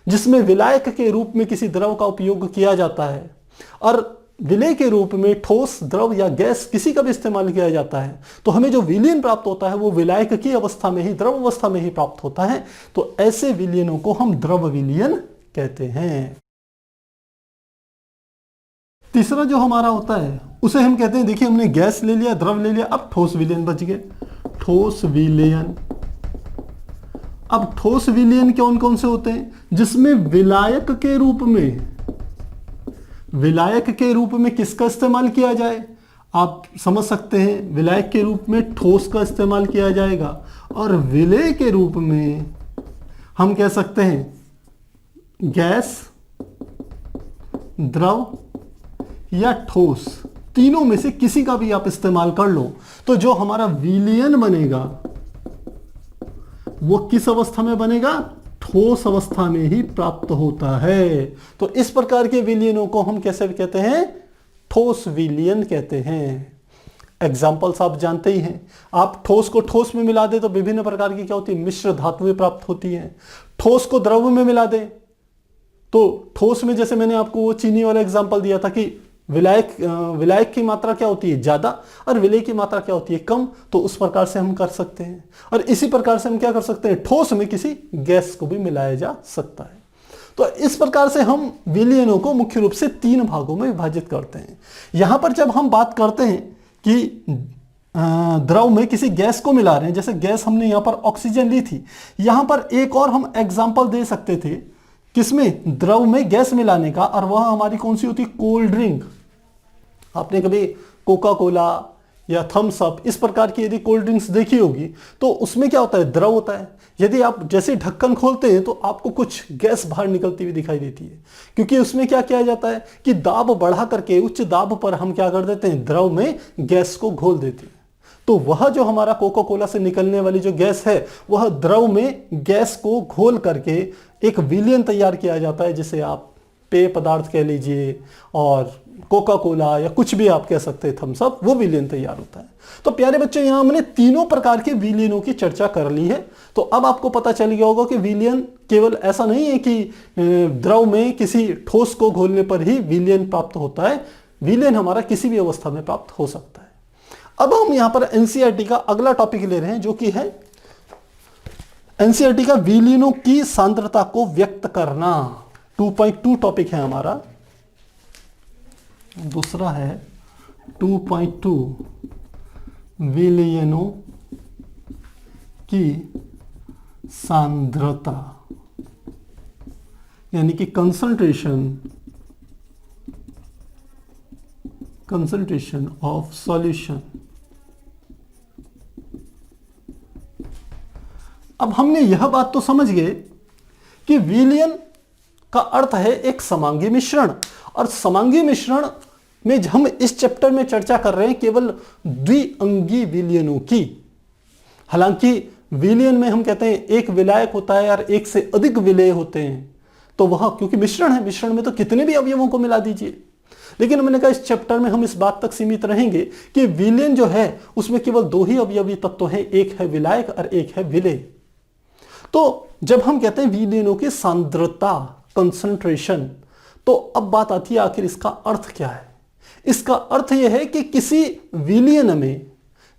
जिसमें विलायक के रूप में किसी द्रव का उपयोग किया जाता है और विलेय के रूप में ठोस, द्रव या गैस किसी का भी इस्तेमाल किया जाता है। तो हमें जो विलयन प्राप्त होता है वो विलायक की अवस्था में ही, द्रव अवस्था में ही प्राप्त होता है। तो ऐसे विलयनों को हम द्रव विलयन कहते हैं। तीसरा जो हमारा होता है उसे हम कहते हैं, देखिए हमने गैस ले लिया, द्रव ले लिया, अब ठोस विलयन बच गए, ठोस विलयन। अब ठोस विलयन कौन कौन से होते हैं, जिसमें विलायक के रूप में, विलायक के रूप में किसका इस्तेमाल किया जाए, आप समझ सकते हैं, विलायक के रूप में ठोस का इस्तेमाल किया जाएगा, और विलेय के रूप में हम कह सकते हैं गैस, द्रव या ठोस, तीनों में से किसी का भी आप इस्तेमाल कर लो। तो जो हमारा विलयन बनेगा वो किस अवस्था में बनेगा, ठोस अवस्था में ही प्राप्त होता है। तो इस प्रकार के विलयनों को हम कैसे कहते हैं? ठोस विलयन कहते हैं। एग्जाम्पल्स आप जानते ही हैं। आप ठोस को ठोस में मिला दे तो विभिन्न प्रकार की क्या होती है? मिश्र धातुएं प्राप्त होती हैं। ठोस को द्रव में मिला दें तो ठोस में, जैसे मैंने आपको वो चीनी वाला एग्जाम्पल दिया था कि विलायक की मात्रा क्या होती है? ज्यादा, और विलय की मात्रा क्या होती है? कम। तो उस प्रकार से हम कर सकते हैं। और इसी प्रकार से हम क्या कर सकते हैं? ठोस में किसी गैस को भी मिलाया जा सकता है। तो इस प्रकार से हम विलयनों को मुख्य रूप से 3 भागों में विभाजित करते हैं। यहां पर जब हम बात करते हैं कि द्रव में किसी गैस को मिला रहे हैं, जैसे गैस हमने यहां पर ऑक्सीजन ली थी, यहां पर एक और हम एग्जाम्पल दे सकते थे किसमें? द्रव में गैस मिलाने का, और वह हमारी कौन सी होती? Cold drink. आपने कभी कोका कोला या थम्स अप इस प्रकार की यदि कोल्ड ड्रिंक्स देखी होगी तो उसमें क्या होता है? द्रव होता है। यदि आप जैसे ढक्कन खोलते हैं तो आपको कुछ गैस बाहर निकलती हुई दिखाई देती है, क्योंकि उसमें क्या किया जाता है कि दाब बढ़ा करके उच्च दाब पर हम क्या कर देते हैं? द्रव में गैस को घोल देते हैं। तो वह जो हमारा कोका कोला से निकलने वाली जो गैस है, वह द्रव में गैस को घोल करके एक विलयन तैयार किया जाता है, जिसे आप पेय पदार्थ कह लीजिए, और कोका कोला या कुछ भी आप कह सकते हैं, थम्स अप, वो विलयन तैयार होता है। तो प्यारे बच्चों, यहां हमने तीनों प्रकार के विलयनों की चर्चा कर ली है। तो अब आपको पता चल गया होगा कि विलयन केवल ऐसा नहीं है कि द्रव में किसी ठोस को घोलने पर ही विलयन प्राप्त होता है। विलयन हमारा किसी भी अवस्था में प्राप्त हो सकता है। अब हम यहां पर एनसीईआरटी का अगला टॉपिक ले रहे हैं, जो कि है एनसीईआरटी का विलयनों की सांद्रता को व्यक्त करना। 2.2 टॉपिक है हमारा। दूसरा है 2.2 विलयनों की सांद्रता, यानी कि कंसंट्रेशन ऑफ सॉल्यूशन। अब हमने यह बात तो समझ गए कि विलयन का अर्थ है एक समांगी मिश्रण, और समांगी मिश्रण में हम इस चैप्टर में चर्चा कर रहे हैं केवल द्विअंगी विलयनों की। हालांकि विलयन में हम कहते हैं एक विलायक होता है और एक से अधिक विलेय होते हैं, तो वह क्योंकि मिश्रण है, मिश्रण में तो कितने भी अवयवों को मिला दीजिए। लेकिन मैंने कहा इस चैप्टर में हम इस बात तक सीमित रहेंगे कि विलयन जो है उसमें केवल 2 ही अवयवी तत्व हैं, एक है विलायक और एक है विलेय। तो जब हम कहते हैं विलयनों की सांद्रता, कंसंट्रेशन, तो अब बात आती है आखिर इसका अर्थ क्या है। इसका अर्थ यह है कि किसी विलयन में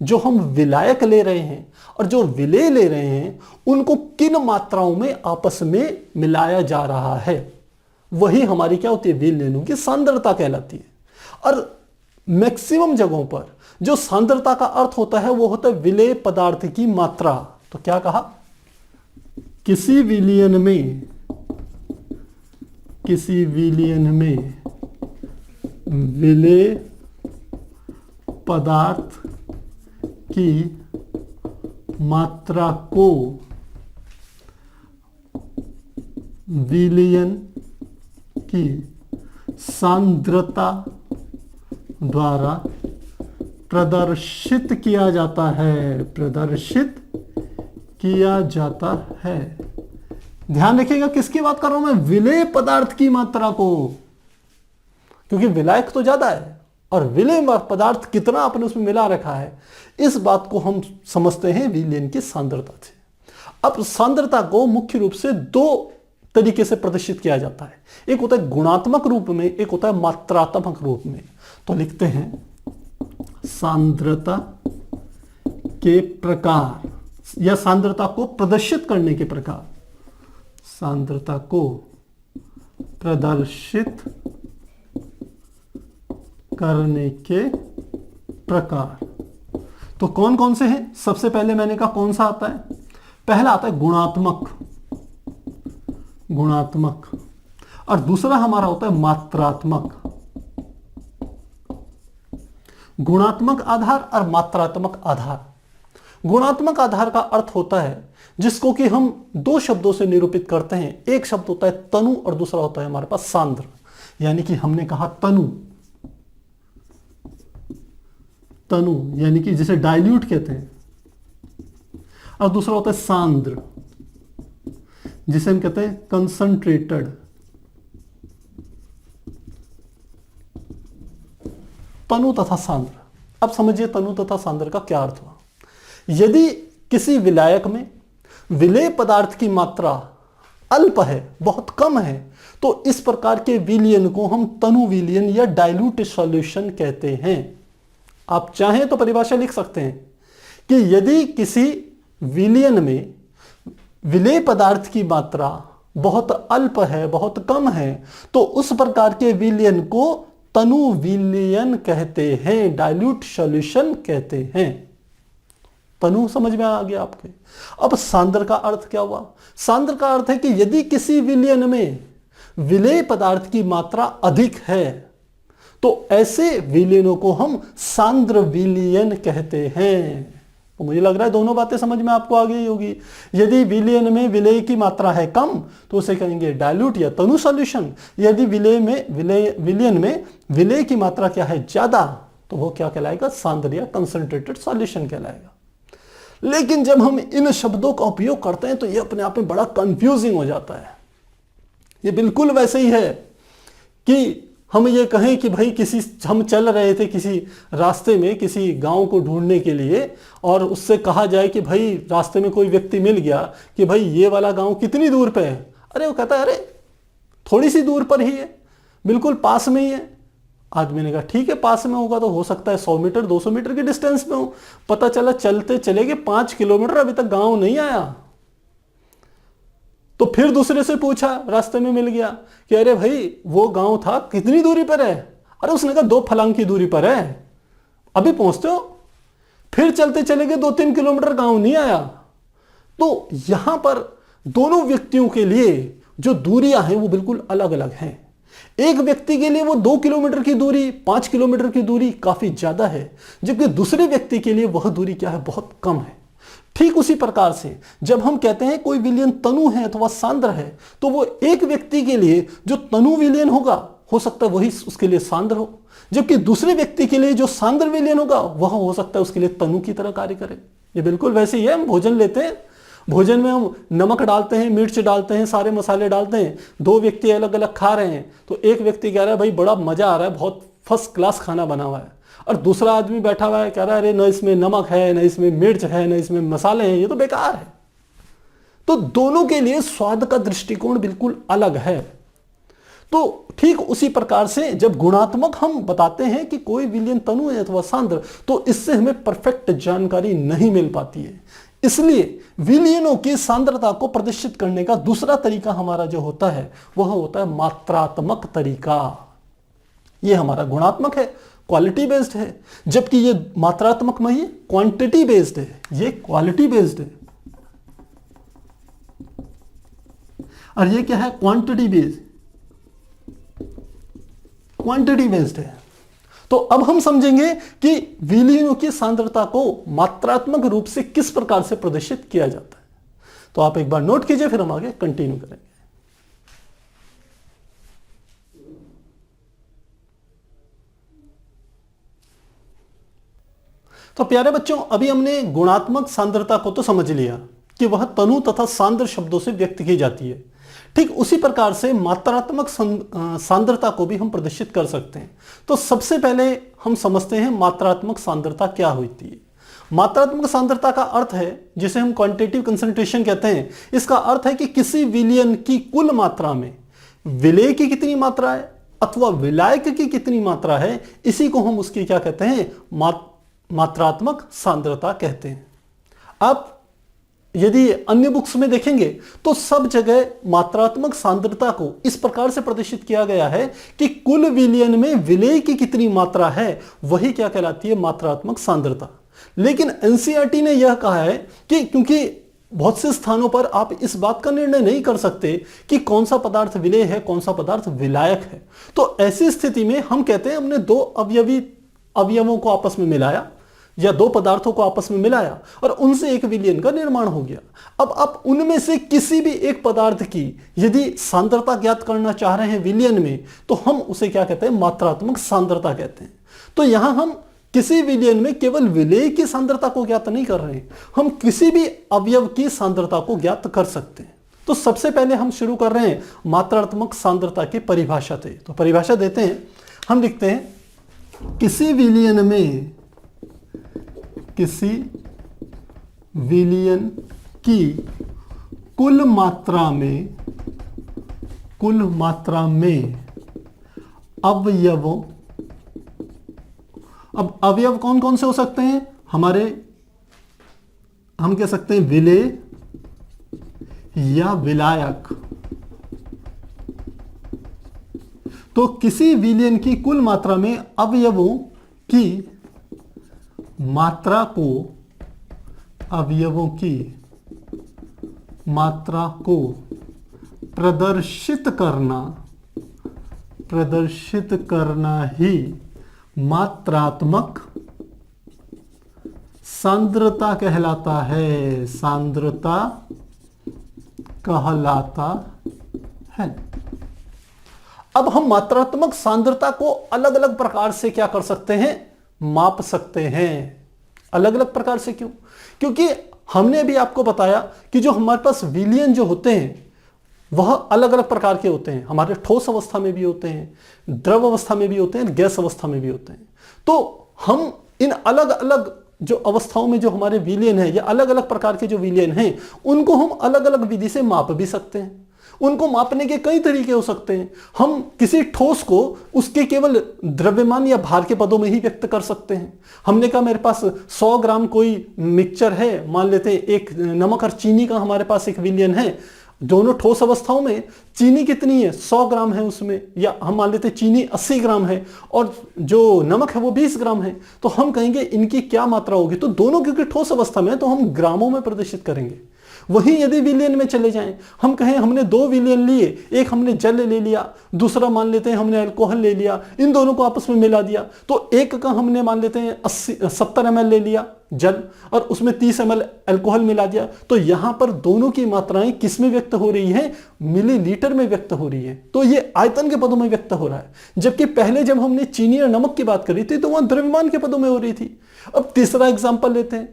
जो हम विलायक ले रहे हैं और जो विलेय ले रहे हैं, उनको किन मात्राओं में आपस में मिलाया जा रहा है, वही हमारी क्या होती है? विलयनों की सांद्रता कहलाती है। और मैक्सिमम जगहों पर जो सांद्रता का अर्थ होता है वो होता है विलेय पदार्थ की मात्रा। तो क्या कहा? किसी विलयन में विलेय पदार्थ की मात्रा को विलयन की सांद्रता द्वारा प्रदर्शित किया जाता है। ध्यान रखिएगा किसकी बात कर रहा हूं मैं? विलेय पदार्थ की मात्रा को, क्योंकि विलायक तो ज्यादा है और विलेय पदार्थ कितना आपने उसमें मिला रखा है, इस बात को हम समझते हैं विलयन की सांद्रता से। अब सांद्रता को मुख्य रूप से 2 तरीके से प्रदर्शित किया जाता है। एक होता है गुणात्मक रूप में, एक होता है मात्रात्मक रूप में। तो लिखते हैं सांद्रता के प्रकार या सांद्रता को प्रदर्शित करने के प्रकार। सांद्रता को प्रदर्शित करने के प्रकार तो कौन कौन से हैं? सबसे पहले मैंने कहा कौन सा आता है? पहला आता है गुणात्मक, और दूसरा हमारा होता है मात्रात्मक। गुणात्मक आधार और मात्रात्मक आधार। गुणात्मक आधार का अर्थ होता है जिसको कि हम 2 शब्दों से निरूपित करते हैं। एक शब्द होता है तनु और दूसरा होता है हमारे पास सांद्र। यानी कि हमने कहा तनु यानी कि जिसे डाइल्यूट कहते हैं, और दूसरा होता है सांद्र जिसे हम कहते हैं कंसंट्रेटेड, तनु तथा सांद्र। अब समझिए तनु तथा सांद्र का क्या अर्थ हुआ। यदि किसी विलायक में विलेय पदार्थ की मात्रा अल्प है, बहुत कम है, तो इस प्रकार के विलयन को हम तनु विलयन या डाइल्यूट सॉल्यूशन कहते हैं। आप चाहें तो परिभाषा लिख सकते हैं कि यदि किसी विलयन में विलेय पदार्थ की मात्रा बहुत अल्प है, बहुत कम है, तो उस प्रकार के विलयन को तनु विलयन कहते हैं, डाइल्यूट सॉल्यूशन कहते हैं। तनु समझ में आ गया आपके। अब सांद्र का अर्थ क्या हुआ? सांद्र का अर्थ है कि यदि किसी विलयन में विलेय पदार्थ की मात्रा अधिक है तो ऐसे विलयनों को हम सांद्र विलयन कहते हैं। तो मुझे लग रहा है दोनों बातें समझ में आपको आ गई होगी। यदि विलयन में विलेय की मात्रा है कम तो उसे कहेंगे डाइल्यूट या तनु सॉल्यूशन। यदि विलयन में विलेय की मात्रा क्या है, ज्यादा, तो वो क्या कहलाएगा? सांद्र या कंसंट्रेटेड सॉल्यूशन कहलाएगा। लेकिन जब हम इन शब्दों का उपयोग करते हैं तो ये अपने आप में बड़ा कंफ्यूजिंग हो जाता है। ये बिल्कुल वैसे ही है कि हम ये कहें कि भाई हम चल रहे थे किसी रास्ते में किसी गांव को ढूंढने के लिए, और उससे कहा जाए कि भाई रास्ते में कोई व्यक्ति मिल गया कि भाई ये वाला गांव कितनी दूर पे है। अरे वो कहता है अरे थोड़ी सी दूर पर ही है, बिल्कुल पास में ही है। आदमी ने कहा ठीक है, पास में होगा तो हो सकता है 100 मीटर 200 मीटर की डिस्टेंस में हो। पता चला चलते चले गए 5 किलोमीटर, अभी तक गांव नहीं आया। तो फिर दूसरे से पूछा, रास्ते में मिल गया कि अरे भाई वो गांव था कितनी दूरी पर है? अरे उसने कहा 2 फलांग की दूरी पर है, अभी पहुंचते हो। फिर चलते चले गए 2-3 किलोमीटर, गांव नहीं आया। तो यहां पर दोनों व्यक्तियों के लिए जो दूरियां हैं वो बिल्कुल अलग अलग हैं। एक व्यक्ति के लिए वो 2 किलोमीटर की दूरी, 5 किलोमीटर की दूरी काफी ज्यादा है, जबकि दूसरे व्यक्ति के लिए वह दूरी क्या है, बहुत कम है। ठीक उसी प्रकार से जब हम कहते हैं कोई विलयन तनु है अथवा सांद्र है, तो वो एक व्यक्ति के लिए जो तनु विलयन होगा हो सकता है वही उसके लिए सांद्र हो, जबकि दूसरे व्यक्ति के लिए जो सांद्र विलयन होगा वह हो सकता है उसके लिए तनु की तरह कार्य करे। ये बिल्कुल वैसे ही है। हम भोजन लेते हैं, भोजन में हम नमक डालते हैं, मिर्च डालते हैं, सारे मसाले डालते हैं। 2 व्यक्ति अलग अलग खा रहे हैं तो एक व्यक्ति कह रहा है भाई बड़ा मजा आ रहा है, बहुत फर्स्ट क्लास खाना बना हुआ है, और दूसरा आदमी बैठा हुआ है कह रहा है अरे न इसमें नमक है, न इसमें मिर्च है, न इसमें मसाले हैं, ये तो बेकार है। तो दोनों के लिए स्वाद का दृष्टिकोण बिल्कुल अलग है। तो ठीक उसी प्रकार से जब गुणात्मक हम बताते हैं कि कोई विलयन तनु है अथवा सांद्र, तो इससे हमें परफेक्ट जानकारी नहीं मिल पाती है। इसलिए विलयनों की सांद्रता को प्रदर्शित करने का दूसरा तरीका हमारा जो होता है वह होता है मात्रात्मक तरीका। यह हमारा गुणात्मक है, क्वालिटी बेस्ड है, जबकि ये मात्रात्मक में ये क्वांटिटी बेस्ड है, ये क्वालिटी बेस्ड है, और ये क्या है, क्वांटिटी बेस्ड है। तो अब हम समझेंगे कि विलयनों की सांद्रता को मात्रात्मक रूप से किस प्रकार से प्रदर्शित किया जाता है। तो आप एक बार नोट कीजिए, फिर हम आगे कंटिन्यू करेंगे। तो प्यारे बच्चों, अभी हमने गुणात्मक सांद्रता को तो समझ लिया कि वह तनु तथा सांद्र शब्दों से व्यक्त की जाती है। ठीक उसी प्रकार से मात्रात्मक सांद्रता को भी हम प्रदर्शित कर सकते हैं। तो सबसे पहले हम समझते हैं मात्रात्मक सांद्रता क्या होती है। मात्रात्मक सांद्रता का अर्थ है, जिसे हम क्वांटिटेटिव कंसंट्रेशन कहते हैं, इसका अर्थ है कि किसी विलयन की कुल मात्रा में विलेय की कितनी मात्रा है अथवा विलायक की कितनी मात्रा है, इसी को हम उसकी क्या कहते हैं, मात्रात्मक सांद्रता कहते हैं। आप यदि अन्य बुक्स में देखेंगे तो सब जगह मात्रात्मक सांद्रता को इस प्रकार से प्रदर्शित किया गया है कि कुल विलयन में विलेय की कितनी मात्रा है वही क्या कहलाती है, मात्रात्मक सांद्रता। लेकिन एनसीईआरटी ने यह कहा है कि क्योंकि बहुत से स्थानों पर आप इस बात का निर्णय नहीं कर सकते कि कौन सा पदार्थ विलेय है, कौन सा पदार्थ विलायक है, तो ऐसी स्थिति में हम कहते हैं हमने 2 अवयवों को आपस में मिलाया या 2 पदार्थों को आपस में मिलाया और उनसे एक विलयन का निर्माण हो गया। अब आप उनमें से किसी भी एक पदार्थ की यदि सांद्रता ज्ञात करना चाह रहे हैं विलयन में, तो हम उसे क्या कहते हैं, मात्रात्मक सांद्रता कहते हैं। तो यहां हम किसी विलयन में केवल विलेय की सांद्रता को ज्ञात नहीं कर रहे हैं, हम किसी भी अवयव की सांद्रता को ज्ञात कर सकते हैं। तो सबसे पहले हम शुरू कर रहे हैं मात्रात्मक सांद्रता की परिभाषा से। तो परिभाषा देते हैं, हम लिखते हैं किसी विलयन की कुल मात्रा में अवयवों, अब अवयव कौन कौन से हो सकते हैं हमारे, हम कह सकते हैं विलेय या विलायक। तो किसी विलयन की कुल मात्रा में अवयवों की मात्रा को प्रदर्शित करना ही मात्रात्मक सांद्रता कहलाता है। अब हम मात्रात्मक सांद्रता को अलग अलग प्रकार से क्या कर सकते हैं, माप सकते हैं। अलग अलग प्रकार से क्यों? क्योंकि हमने भी आपको बताया कि जो हमारे पास विलयन जो होते हैं वह अलग अलग प्रकार के होते हैं। हमारे ठोस अवस्था में भी होते हैं, द्रव अवस्था में भी होते हैं, गैस अवस्था में भी होते हैं। तो हम इन अलग अलग जो अवस्थाओं में जो हमारे विलयन है या अलग अलग प्रकार के जो विलयन हैं उनको हम अलग अलग विधि से माप भी सकते हैं। उनको मापने के कई तरीके हो सकते हैं। हम किसी ठोस को उसके केवल द्रव्यमान या भार के पदों में ही व्यक्त कर सकते हैं। हमने कहा मेरे पास 100 ग्राम कोई मिक्सचर है, मान लेते हैं एक नमक और चीनी का हमारे पास एक विलयन है। दोनों ठोस अवस्थाओं में चीनी कितनी है, 100 ग्राम है उसमें, या हम मान लेते हैं चीनी 80 ग्राम है और जो नमक है वो 20 ग्राम है। तो हम कहेंगे इनकी क्या मात्रा होगी, तो दोनों क्योंकि ठोस अवस्था में है तो हम ग्रामों में प्रदर्शित करेंगे। वहीं यदि विलयन में चले जाएं, हम कहें हमने 2 विलयन लिए, एक हमने जल ले लिया, दूसरा मान लेते हैं हमने अल्कोहल ले लिया, इन दोनों को आपस में मिला दिया, तो एक का हमने मान लेते हैं 70 ml ले लिया जल और उसमें 30 ml अल्कोहल मिला दिया। तो यहां पर दोनों की मात्राएं किस में व्यक्त हो रही है, मिलीलीटर में व्यक्त हो रही है। तो ये आयतन के पदों में व्यक्त हो रहा है, जबकि पहले जब हमने चीनी और नमक की बात करी थी तो वहां द्रव्यमान के पदों में हो रही थी। अब तीसरा एग्जाम्पल लेते हैं,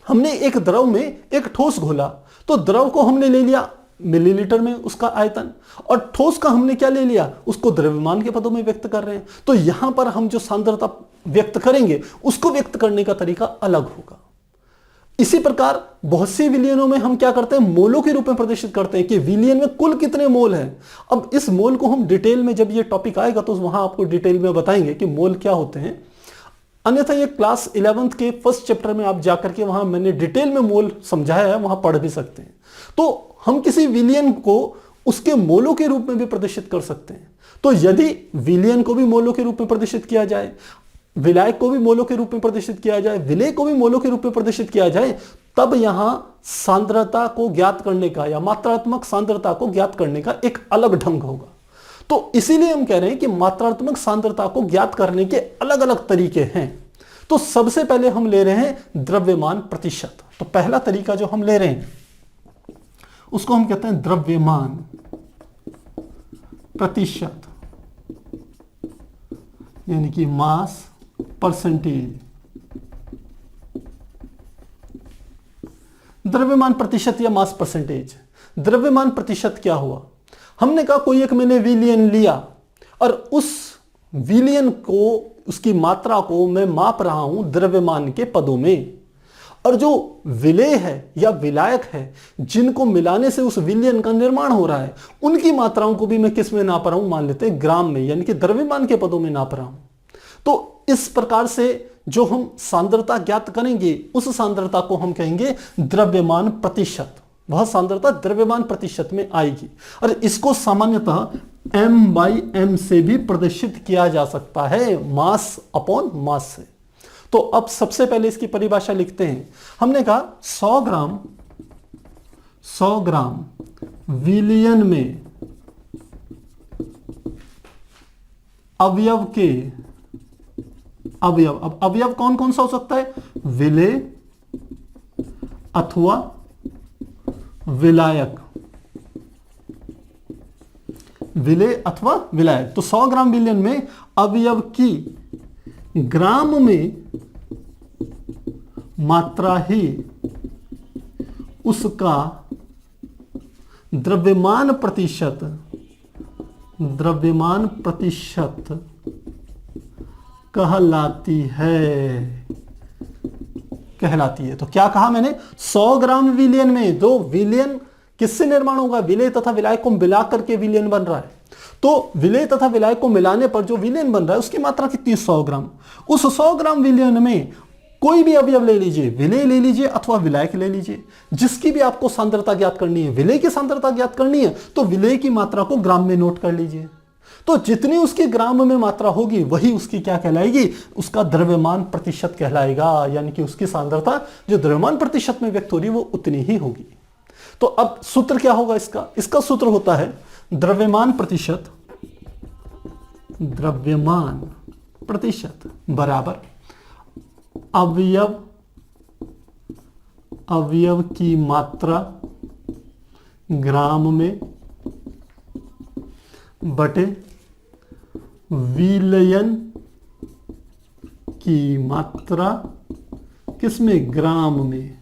हमने एक द्रव में एक ठोस घोला, तो द्रव को हमने ले लिया मिलीलीटर में उसका आयतन, और ठोस का हमने क्या ले लिया, उसको द्रव्यमान के पदों में व्यक्त कर रहे हैं। तो यहां पर हम जो सांद्रता व्यक्त करेंगे उसको व्यक्त करने का तरीका अलग होगा। इसी प्रकार बहुत सी विलयनों में हम क्या करते हैं, मोलों के रूप में प्रदर्शित करते हैं कि विलयन में कुल कितने मोल हैं। अब इस मोल को हम डिटेल में, जब ये टॉपिक आएगा तो वहां आपको डिटेल में बताएंगे कि मोल क्या होते हैं। अन्यथा ये क्लास 11th के फर्स्ट चैप्टर में आप जाकर के वहां मैंने डिटेल में मोल समझाया है, वहां पढ़ भी सकते हैं। तो हम किसी विलयन को उसके मोलों के रूप में भी प्रदर्शित कर सकते हैं। तो यदि विलयन को भी मोलों के रूप में प्रदर्शित किया जाए, विलायक को भी मोलों के रूप में प्रदर्शित किया जाए, विलेय को भी मोलों के रूप में प्रदर्शित किया जाए, तब यहां सांद्रता को ज्ञात करने का या मात्रात्मक सांद्रता को ज्ञात करने का एक अलग ढंग होगा। तो इसीलिए हम कह रहे हैं कि मात्रात्मक सांद्रता को ज्ञात करने के अलग अलग तरीके हैं। तो सबसे पहले हम ले रहे हैं द्रव्यमान प्रतिशत। तो पहला तरीका जो हम ले रहे हैं उसको हम कहते हैं द्रव्यमान प्रतिशत, यानी कि मास परसेंटेज। द्रव्यमान प्रतिशत या मास परसेंटेज। द्रव्यमान प्रतिशत क्या हुआ, हमने कहा कोई एक मैंने विलयन लिया और उस विलयन को, उसकी मात्रा को मैं माप रहा हूं द्रव्यमान के पदों में, और जो विलेय है या विलायक है जिनको मिलाने से उस विलयन का निर्माण हो रहा है, उनकी मात्राओं को भी मैं किस में नाप रहा हूं, मान लेते हैं ग्राम में, यानी कि द्रव्यमान के पदों में नाप रहा हूं। तो इस प्रकार से जो हम सांद्रता ज्ञात करेंगे उस सांद्रता को हम कहेंगे द्रव्यमान प्रतिशत। वह सांद्रता द्रव्यमान प्रतिशत में आएगी, और इसको सामान्यतः m/m से भी प्रदर्शित किया जा सकता है, मास अपॉन मास से। तो अब सबसे पहले इसकी परिभाषा लिखते हैं। हमने कहा 100 ग्राम विलयन में अवयव के अवयव, अब अवयव कौन कौन सा हो सकता है, विलेय अथवा विलायक, विलेय अथवा विलायक। तो 100 ग्राम विलयन में अवयव की ग्राम में मात्रा ही उसका द्रव्यमान प्रतिशत, द्रव्यमान प्रतिशत कहलाती है। तो क्या कहा मैंने, 100 ग्राम विलयन में जो विलयन किससे निर्माण होगा, विलेय तथा विलायक को मिला करके विलयन बन रहा है। तो विलेय तथा विलायक को मिलाने पर जो विलयन बन रहा है उसकी मात्रा कितनी, 100 ग्राम। उस 100 ग्राम विलयन में कोई भी अवयव ले लीजिए, विलेय ले लीजिए अथवा विलायक ले लीजिए, जिसकी भी आपको सांद्रता ज्ञात करनी है, विलेय की सांद्रता ज्ञात करनी है तो विलेय की मात्रा को ग्राम में नोट कर लीजिए। तो जितनी उसकी ग्राम में मात्रा होगी वही उसकी क्या कहलाएगी, उसका द्रव्यमान प्रतिशत कहलाएगा। यानी कि उसकी सांद्रता जो द्रव्यमान प्रतिशत में व्यक्त हो रही है वो उतनी ही होगी। तो अब सूत्र क्या होगा इसका सूत्र होता है द्रव्यमान प्रतिशत, द्रव्यमान प्रतिशत बराबर अवयव की मात्रा ग्राम में बटे विलयन की मात्रा किसमें, ग्राम में।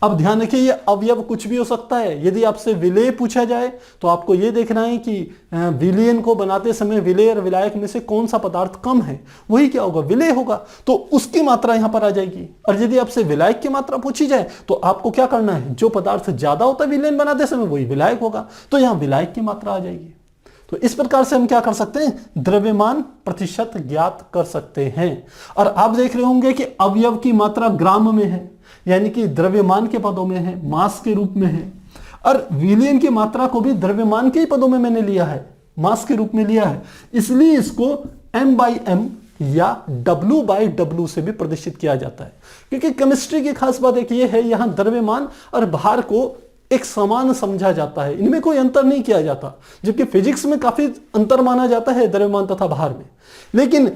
अब ध्यान रखिए ये अवयव कुछ भी हो सकता है। यदि आपसे विलेय पूछा जाए तो आपको यह देखना है कि विलयन को बनाते समय विलेय और विलायक में से कौन सा पदार्थ कम है, वही क्या होगा, विलेय होगा। तो उसकी मात्रा यहां पर आ जाएगी। और यदि आपसे विलायक की मात्रा पूछी जाए तो आपको क्या करना है, जो पदार्थ ज्यादा होता है विलयन बनाते समय वही विलायक होगा, तो यहां विलायक की मात्रा आ जाएगी। तो इस प्रकार से हम क्या कर सकते हैं, द्रव्यमान प्रतिशत ज्ञात कर सकते हैं। और आप देख रहे होंगे कि अवयव की मात्रा ग्राम में है, यानी कि द्रव्यमान के पदों में है, मास के रूप में है। और विलयन की मात्रा को भी द्रव्यमान के ही पदों में मैंने लिया है, मास के रूप में लिया है, इसलिए इसको m/m या W/W से भी प्रदर्शित किया जाता है। क्योंकि केमिस्ट्री की खास बात एक ये है, यहां द्रव्यमान और भार को एक समान समझा जाता है, इनमें कोई अंतर नहीं किया जाता। जबकि फिजिक्स में काफी अंतर माना जाता है द्रव्यमान तथा भार में, लेकिन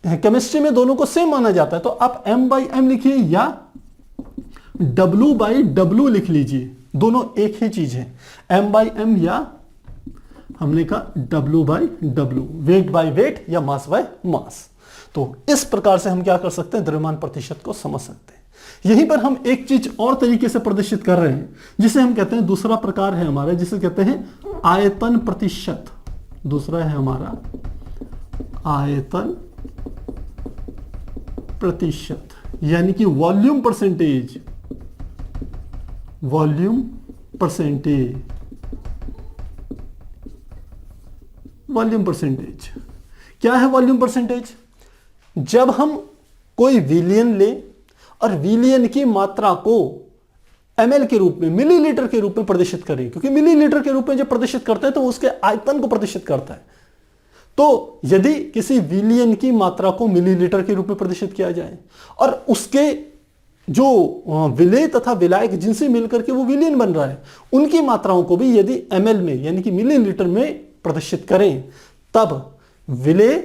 केमिस्ट्री में दोनों को सेम माना जाता है। तो आप m/m लिखिए या W/W लिख लीजिए, दोनों एक ही चीज है। m/m या हमने कहा W/W, वेट बाय वेट या मास बाय मास। तो इस प्रकार से हम क्या कर सकते हैं, द्रव्यमान प्रतिशत को समझ सकते हैं। यहीं पर हम एक चीज और तरीके से प्रदर्शित कर रहे हैं, जिसे हम कहते हैं, दूसरा प्रकार है हमारा, जिसे कहते हैं आयतन प्रतिशत। दूसरा है हमारा आयतन प्रतिशत, यानी कि volume percentage. Volume percentage, volume percentage क्या है वॉल्यूम परसेंटेज? जब हम कोई विलयन ले और विलयन की मात्रा को ml के रूप में, मिलीलीटर के रूप में प्रदर्शित करें, क्योंकि मिलीलीटर के रूप में जब प्रदर्शित करते हैं तो उसके आयतन को प्रदर्शित करता है। तो यदि किसी विलयन की मात्रा को मिलीलीटर के रूप में प्रदर्शित किया जाए और उसके जो विलेय तथा विलायक जिनसे मिलकर के वो विलयन बन रहा है उनकी मात्राओं को भी यदि ml में यानी कि मिलीलीटर में प्रदर्शित करें, तब विलेय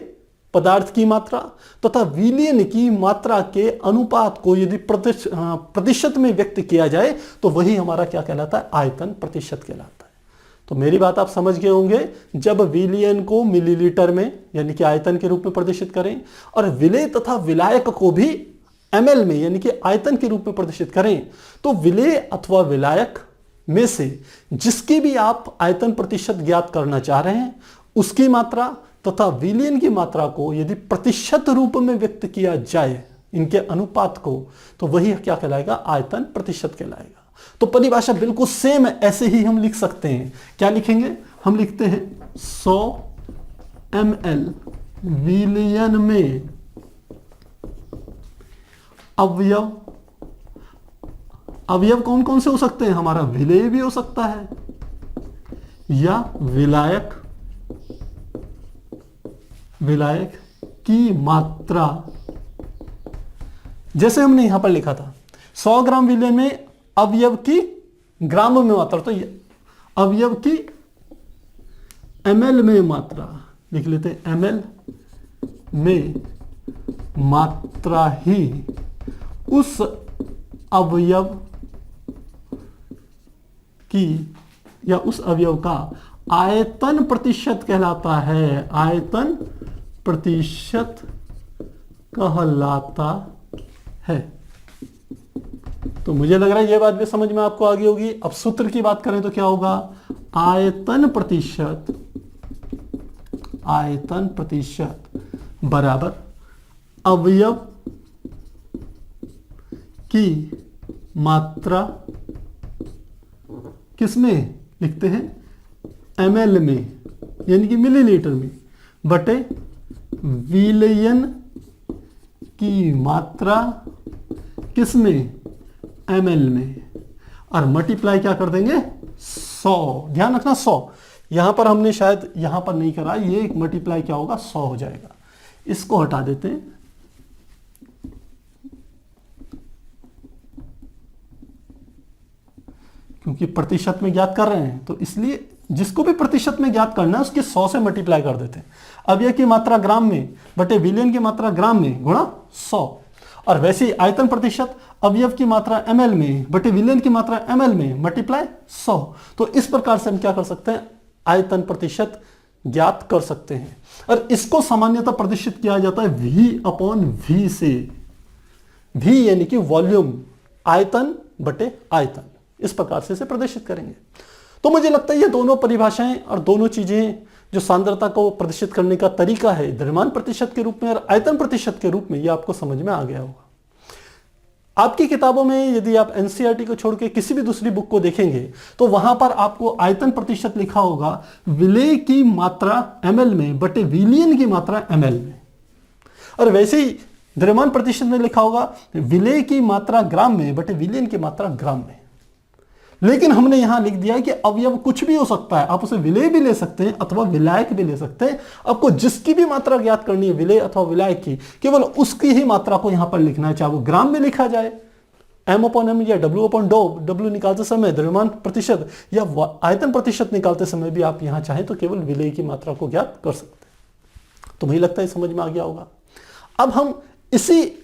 पदार्थ की मात्रा तथा विलयन की मात्रा के अनुपात को यदि प्रतिशत में व्यक्त किया जाए तो वही हमारा क्या कहलाता है, आयतन प्रतिशत कहलाता है। तो मेरी बात आप समझ गए होंगे, जब विलयन को मिलीलीटर में यानी कि आयतन के रूप में प्रदर्शित करें और विलेय तथा विलायक को भी ml में यानी कि आयतन के रूप में प्रदर्शित करें, तो विलेय अथवा विलायक में से जिसकी भी आप आयतन प्रतिशत ज्ञात करना चाह रहे हैं उसकी मात्रा तथा विलयन की मात्रा को यदि प्रतिशत रूप में व्यक्त किया जाए, इनके अनुपात को, तो वही क्या कहलाएगा, आयतन प्रतिशत कहलाएगा। तो परिभाषा बिल्कुल सेम है, ऐसे ही हम लिख सकते हैं। क्या लिखेंगे, हम लिखते हैं 100 ml विलयन में अवयव। अवयव कौन कौन से हो सकते हैं, हमारा विलेय भी हो सकता है या विलायक, विलायक की मात्रा। जैसे हमने यहां पर लिखा था 100 ग्राम विलयन में अवयव की ग्राम में मात्रा, तो अवयव की ml में मात्रा लिख लेते हैं, ml में मात्रा ही उस अवयव की या उस अवयव का आयतन प्रतिशत कहलाता है, आयतन प्रतिशत कहलाता है। तो मुझे लग रहा है ये बात भी समझ में आपको आ गई होगी। अब सूत्र की बात करें तो क्या होगा, आयतन प्रतिशत बराबर अवयव की मात्रा किसमें लिखते हैं, ml में यानी कि मिलीलीटर में, बटे विलयन की मात्रा किसमें, ml में, और मल्टीप्लाई क्या कर देंगे 100। ध्यान रखना 100, यहां पर हमने शायद यहां पर नहीं करा, ये मल्टीप्लाई क्या होगा 100 हो जाएगा। इसको हटा देते हैं, क्योंकि प्रतिशत में ज्ञात कर रहे हैं तो इसलिए जिसको भी प्रतिशत में ज्ञात करना है उसके 100 से मल्टीप्लाई कर देते हैं। अवयव की मात्रा ग्राम में बटे विलयन की मात्रा ग्राम में गुणा 100, और वैसे ही आयतन प्रतिशत अवयव की मात्रा ml में बटे विलयन की मात्रा ml में मल्टीप्लाई 100। तो इस प्रकार से हम क्या कर सकते हैं, आयतन प्रतिशत ज्ञात कर सकते हैं। और इसको सामान्यतः प्रदर्शित किया जाता है V/V से। V यानी कि वॉल्यूम, आयतन बटे आयतन, इस प्रकार से इसे प्रदर्शित करेंगे। तो मुझे लगता है ये दोनों परिभाषाएं और दोनों चीजें जो सांद्रता को प्रदर्शित करने का तरीका है, द्रव्यमान प्रतिशत के रूप में और आयतन प्रतिशत के रूप में, ये आपको समझ में आ गया होगा। आपकी किताबों में यदि आप एनसीईआरटी को छोड़ के किसी भी दूसरी बुक को देखेंगे तो वहां पर आपको आयतन प्रतिशत लिखा होगा विलेय की मात्रा ml में बटे विलयन की मात्रा ml में, और वैसे ही द्रव्यमान प्रतिशत में लिखा होगा विलेय की मात्रा ग्राम में बटे विलयन की मात्रा ग्राम में। लेकिन हमने यहां लिख दिया कि अवयव कुछ भी हो सकता है, आप उसे विलेय भी ले सकते हैं अथवा विलायक भी ले सकते हैं। आपको जिसकी भी मात्रा ज्ञात करनी है विलेय अथवा विलायक की, केवल उसकी ही मात्रा को यहां पर लिखना है, चाहे वो ग्राम में लिखा जाए m/m या W निकालते समय द्रव्यमान प्रतिशत या आयतन प्रतिशत निकालते समय भी आप यहां चाहें तो केवल विलेय की मात्रा को ज्ञात कर सकते हैं। तो मुझे लगता है समझ में आ गया होगा। अब हम इसी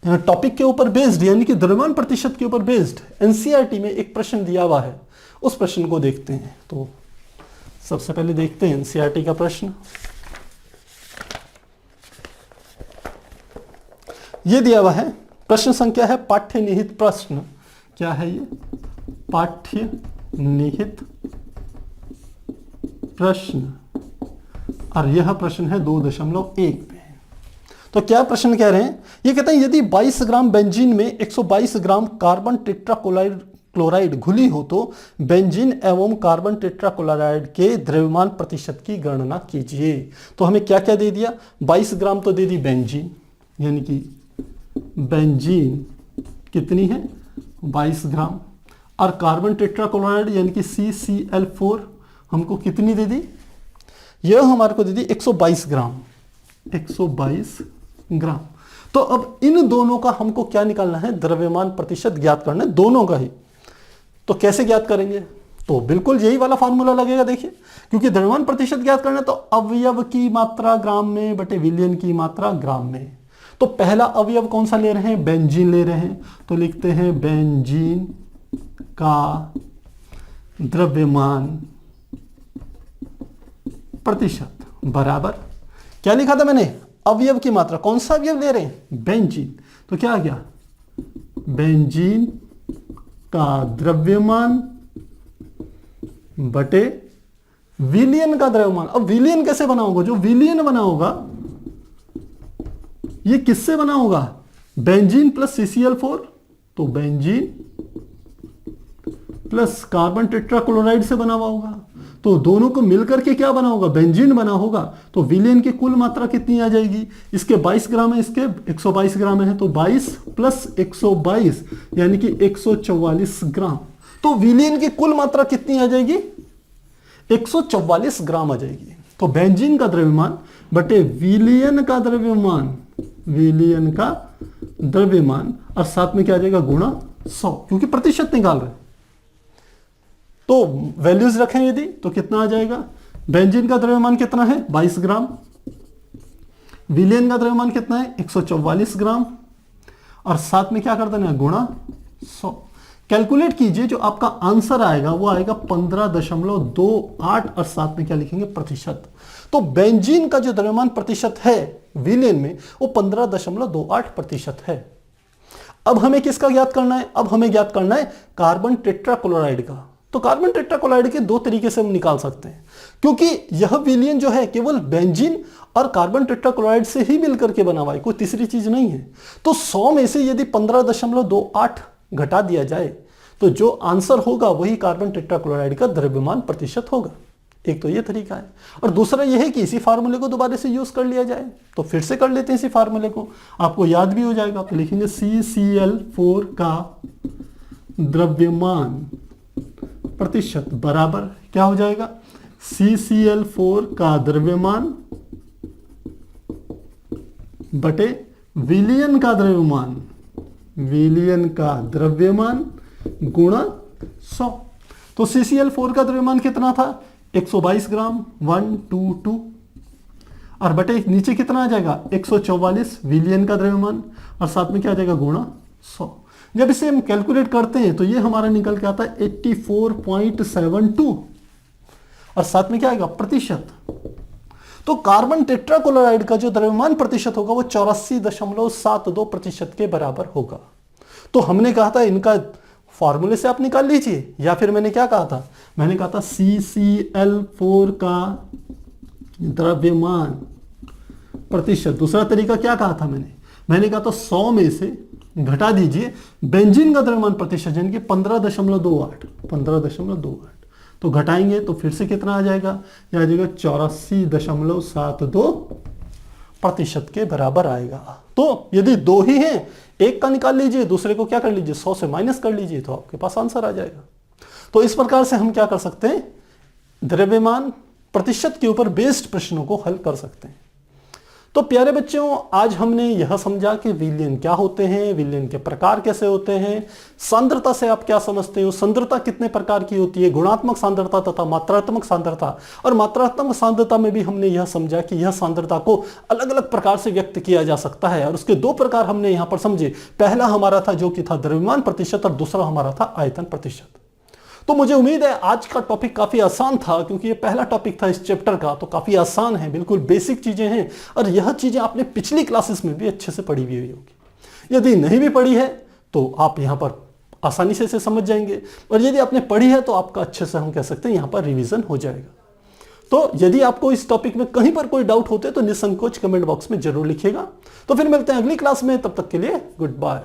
टॉपिक के ऊपर बेस्ड यानी कि द्रव्यमान प्रतिशत के ऊपर बेस्ड एनसीईआरटी में एक प्रश्न दिया हुआ है, उस प्रश्न को देखते हैं। तो सबसे पहले देखते हैं एनसीईआरटी का प्रश्न। यह दिया हुआ है, प्रश्न संख्या है पाठ्य निहित प्रश्न। क्या है ये, पाठ्य निहित प्रश्न, और यह प्रश्न है 2.1 पे। तो क्या प्रश्न कह रहे हैं, ये कहते हैं यदि 22 ग्राम बेंजीन में 122 ग्राम कार्बन टेट्राक्लोराइड घुली हो तो बेंजीन एवं कार्बन टेट्राक्लोराइड के द्रव्यमान प्रतिशत की गणना कीजिए। तो हमें क्या क्या दे दिया, 22 ग्राम तो दे दी बेंजीन, यानी कि बेंजीन कितनी है 22 ग्राम, और कार्बन टेट्राक्लोराइड यानी कि CCl4 हमको कितनी दे दी, यह हमारे को दे दी 122 ग्राम, 122 ग्राम। तो अब इन दोनों का हमको क्या निकालना है, द्रव्यमान प्रतिशत ज्ञात करना है, दोनों का ही। तो कैसे ज्ञात करेंगे, तो बिल्कुल यही वाला फॉर्मूला लगेगा। देखिए, क्योंकि द्रव्यमान प्रतिशत ज्ञात करना है तो अवयव की मात्रा ग्राम में बटे विलयन की मात्रा ग्राम में। तो पहला अवयव कौन सा ले रहे हैं, बेंजीन ले रहे हैं, तो लिखते हैं बेंजीन का द्रव्यमान प्रतिशत बराबर, क्या लिखा था मैंने, अवयव की मात्रा, कौन सा अवयव ले रहे हैं, बेंजीन। तो क्या आ गया, बेंजीन का द्रव्यमान बटे विलयन का द्रव्यमान। अब विलयन कैसे बना होगा, जो विलयन बना होगा ये किससे बना होगा, बेंजीन प्लस CCl4, तो बेंजीन प्लस कार्बन टेट्राक्लोराइड से बना हुआ होगा। तो दोनों को मिलकर के क्या बना होगा, बेंजीन बना होगा। तो विलयन की कुल मात्रा कितनी आ जाएगी, इसके 22 ग्राम है, इसके 122 ग्राम है, तो 22 प्लस 122 यानी कि 144 ग्राम। तो विलयन की कुल मात्रा कितनी आ जाएगी, 144 ग्राम आ जाएगी। तो बेंजीन का द्रव्यमान बटे विलयन का द्रव्यमान, विलयन का द्रव्यमान, और साथ में क्या आ जाएगा गुणा 100, क्योंकि प्रतिशत निकाल रहे हैं। तो वैल्यूज रखें यदि तो कितना आ जाएगा, बेंजीन का द्रव्यमान कितना है 22 ग्राम, विलयन का द्रव्यमान कितना है 144 ग्राम, और साथ में क्या कर देना है गुणा 100। कैलकुलेट कीजिए, जो आपका आंसर आएगा वो आएगा 15.28, और साथ में क्या लिखेंगे प्रतिशत। तो बेंजीन का जो द्रव्यमान प्रतिशत है विलयन में वो 15.28% है। अब हमें किसका ज्ञात करना है? अब हमें ज्ञात करना है कार्बन टेट्राक्लोराइड का। तो कार्बन टेट्राक्लोराइड के दो तरीके से हम निकाल सकते हैं, क्योंकि यह विलयन जो है केवल बेंजीन और कार्बन टेट्राक्लोराइड से ही मिलकर के बना हुआ है, कोई तीसरी चीज नहीं है। तो 100 में से यदि 15.28 घटा दिया जाए तो जो आंसर होगा वही कार्बन टेट्राक्लोराइड का द्रव्यमान प्रतिशत होगा। एक तो ये तरीका है, और दूसरा ये है कि इसी फार्मूले को दोबारा से यूज कर लिया जाए। तो फिर से कर लेते हैं इसी फार्मूले को, आपको याद भी हो जाएगा। तो लिखेंगे CCl4 का द्रव्यमान प्रतिशत बराबर क्या हो जाएगा? CCl4 का द्रव्यमान बटे विलयन का द्रव्यमान, विलयन का द्रव्यमान गुणा 100। तो CCl4 का द्रव्यमान कितना था? 122 ग्राम, 122, और बटे नीचे कितना आ जाएगा? 144 विलयन का द्रव्यमान, और साथ में क्या आ जाएगा? गुणा 100। जब इसे हम कैलकुलेट करते हैं तो ये हमारा निकल के आता है 84.72, और साथ में क्या आएगा? प्रतिशत। तो कार्बन टेट्राक्लोराइड का जो द्रव्यमान प्रतिशत होगा वो 84.72 प्रतिशत के बराबर होगा। तो हमने कहा था इनका फॉर्मूले से आप निकाल लीजिए, या फिर मैंने क्या कहा था? मैंने कहा था CCl4 का द्रव्यमान प्रतिशत। दूसरा तरीका क्या कहा था मैंने कहा था 100 में से घटा दीजिए बेंजीन का द्रव्यमान प्रतिशत, यानी कि 15.28। तो घटाएंगे तो फिर से कितना आ जाएगा? यह आ जाएगा 84.72 प्रतिशत के बराबर आएगा। तो यदि दो ही हैं, एक का निकाल लीजिए, दूसरे को क्या कर लीजिए? 100 से माइनस कर लीजिए, तो आपके पास आंसर आ जाएगा। तो इस प्रकार से हम क्या कर सकते हैं? द्रव्यमान प्रतिशत के ऊपर बेस्ड प्रश्नों को हल कर सकते हैं। तो प्यारे बच्चों, आज हमने यह समझा कि विलयन क्या होते हैं, विलयन के प्रकार कैसे होते हैं, सांद्रता से आप क्या समझते हो, सांद्रता कितने प्रकार की होती है, गुणात्मक सांद्रता तथा मात्रात्मक सांद्रता। और मात्रात्मक सांद्रता में भी हमने यह समझा कि यह सांद्रता को अलग अलग प्रकार से व्यक्त किया जा सकता है, और उसके दो प्रकार हमने यहां पर समझे। पहला हमारा था जो कि था द्रव्यमान प्रतिशत, और दूसरा हमारा था आयतन प्रतिशत। तो मुझे उम्मीद है आज का टॉपिक काफी आसान था, क्योंकि ये पहला टॉपिक था इस चैप्टर का, तो काफी आसान है, बिल्कुल बेसिक चीजें हैं, और यह चीजें आपने पिछली क्लासेस में भी अच्छे से पढ़ी हुई होगी। यदि नहीं भी पढ़ी है तो आप यहां पर आसानी से समझ जाएंगे, और यदि आपने पढ़ी है तो आपका अच्छे से हम कह सकते हैं यहां पर रिवीजन हो जाएगा। तो यदि आपको इस टॉपिक में कहीं पर कोई डाउट होते तो निसंकोच कमेंट बॉक्स में जरूर लिखिएगा। तो फिर मिलते हैं अगली क्लास में, तब तक के लिए गुड बाय।